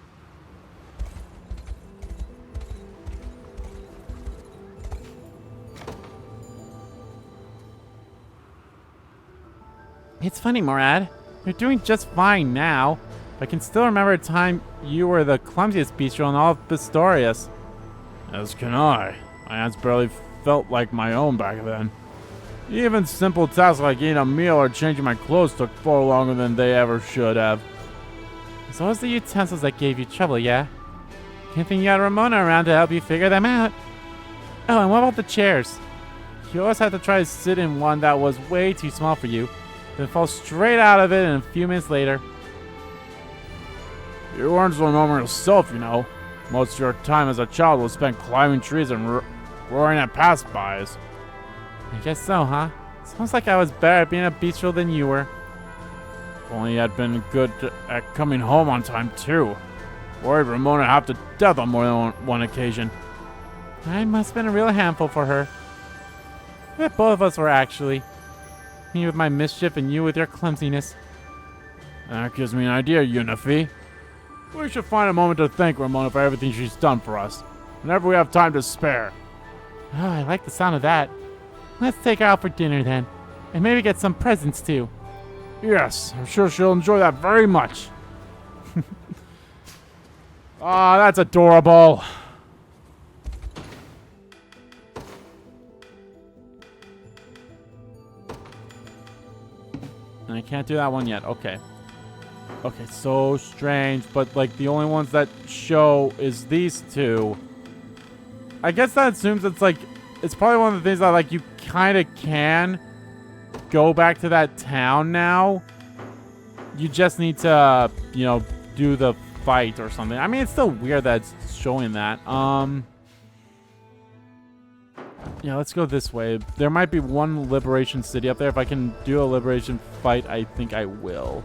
It's funny, Morad. You're doing just fine now. I can still remember a time you were the clumsiest bestial in all of Pistorius. As can I. My hands barely felt like my own back then. Even simple tasks like eating a meal or changing my clothes took far longer than they ever should have. It's always the utensils that gave you trouble, yeah? Can't think you had Ramona around to help you figure them out. Oh, and what about the chairs? You always had to try to sit in one that was way too small for you, then fall straight out of it and a few minutes later. You weren't so normal yourself, you know. Most of your time as a child was spent climbing trees and roaring at passbys. I guess so, huh? Sounds like I was better at being a bestial than you were. If only I'd been good at coming home on time, too. Worried Ramona half to death on more than one occasion. I must have been a real handful for her. I bet both of us were, actually. Me with my mischief and you with your clumsiness. That gives me an idea, Unifi. We should find a moment to thank Ramona for everything she's done for us, whenever we have time to spare. Oh, I like the sound of that. Let's take her out for dinner then, and maybe get some presents too. Yes, I'm sure she'll enjoy that very much. Ah, that's adorable. I can't do that one yet. Okay. Okay, so strange, but like the only ones that show is these two. I guess that assumes it's like, it's probably one of the things that like you kind of can go back to that town now. You just need to, you know, do the fight or something. I mean, it's still weird that it's showing that. Yeah, let's go this way. There might be one Liberation City up there. If I can do a Liberation fight, I think I will.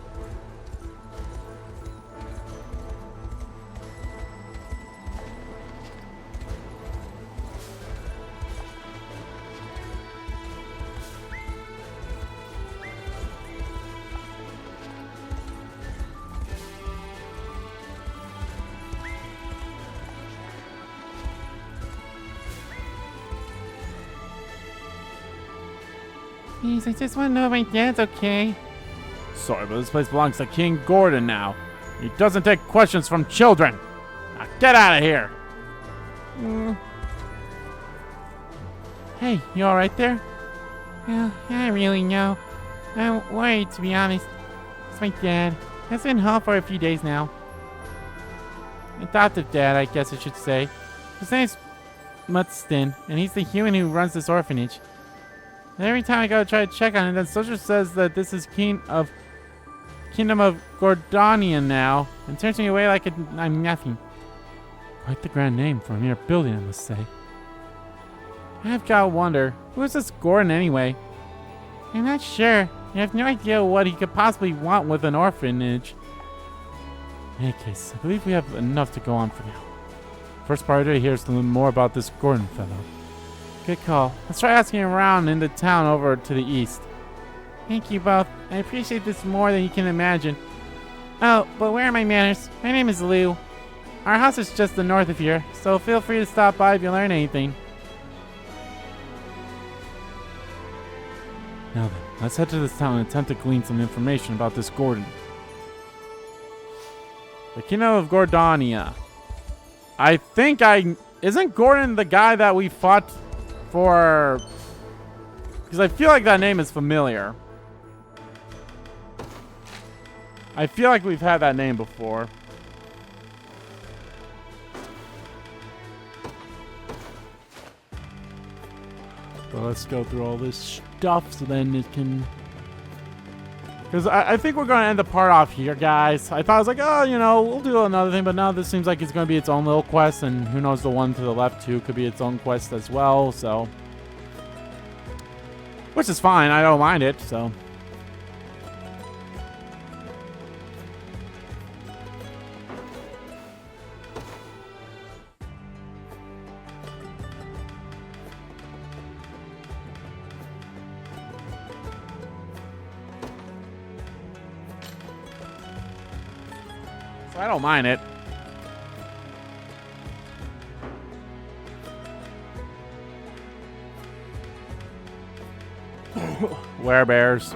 Please, I just want to know if my dad's okay. Sorry, but this place belongs to King Gordon now. He doesn't take questions from children. Now get out of here. Hey, you alright there? Well, I don't really know. I'm worried, to be honest. It's my dad. He's been home for a few days now. Adoptive dad, I guess I should say. His name's Mutston, and he's the human who runs this orphanage. And every time I go to try to check on him, then Soldier says that this is Kingdom of Cornia now, and turns me away like I'm nothing. Quite the grand name for a mere building, I must say. I've got to wonder, who is this Gordon anyway? I'm not sure. I have no idea what he could possibly want with an orphanage. In any case, I believe we have enough to go on for now. First priority here is to learn more about this Gordon fellow. Good call. Let's try asking around in the town over to the east. Thank you both. I appreciate this more than you can imagine. Oh, but where are my manners? My name is Lou. Our house is just the north of here, so feel free to stop by if you learn anything. Now then, let's head to this town and attempt to glean some information about this Gordon. The Kingdom of Cornia. I think isn't Gordon the guy that we fought for? Because I feel like that name is familiar. I feel like we've had that name before. But let's go through all this stuff so then it can... Because I think we're going to end the part off here, guys. I thought I was like, oh, you know, we'll do another thing. But now this seems like it's going to be its own little quest. And who knows, the one to the left, too, could be its own quest as well. So, which is fine. I don't mind it, so... So I don't mind it. Werebears.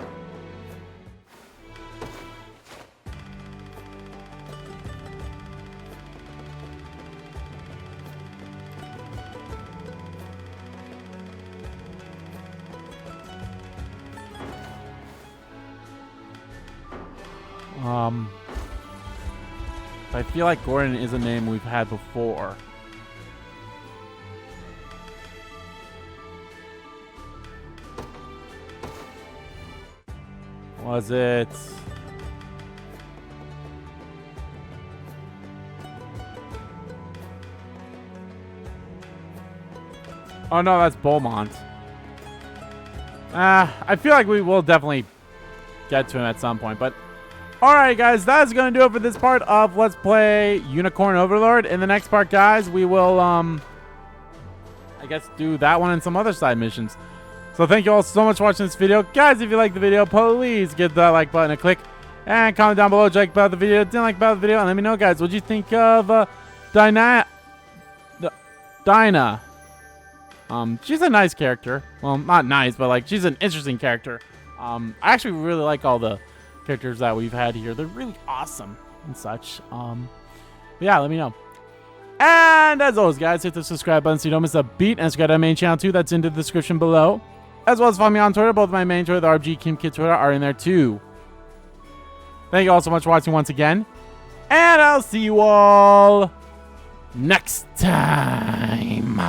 I feel like Gordon is a name we've had before. Was it? Oh no, that's Beaumont. I feel like we will definitely get to him at some point, but alright guys, that's going to do it for this part of Let's Play Unicorn Overlord. In the next part, guys, we will, I guess, do that one and some other side missions. So thank you all so much for watching this video. Guys, if you liked the video, please give that like button a click. And comment down below what you like about the video, didn't like about the video, and let me know, guys, what you think of Dinah. She's a nice character. Well, not nice, but like she's an interesting character. I actually really like all the characters that we've had here. They're really awesome and such. But yeah, let me know. And as always, guys, hit the subscribe button so you don't miss a beat. And subscribe to my main channel too. That's in the description below. As well as follow me on Twitter. Both my main Twitter, the RBG Kim Kid Twitter, are in there too. Thank you all so much for watching once again. And I'll see you all next time.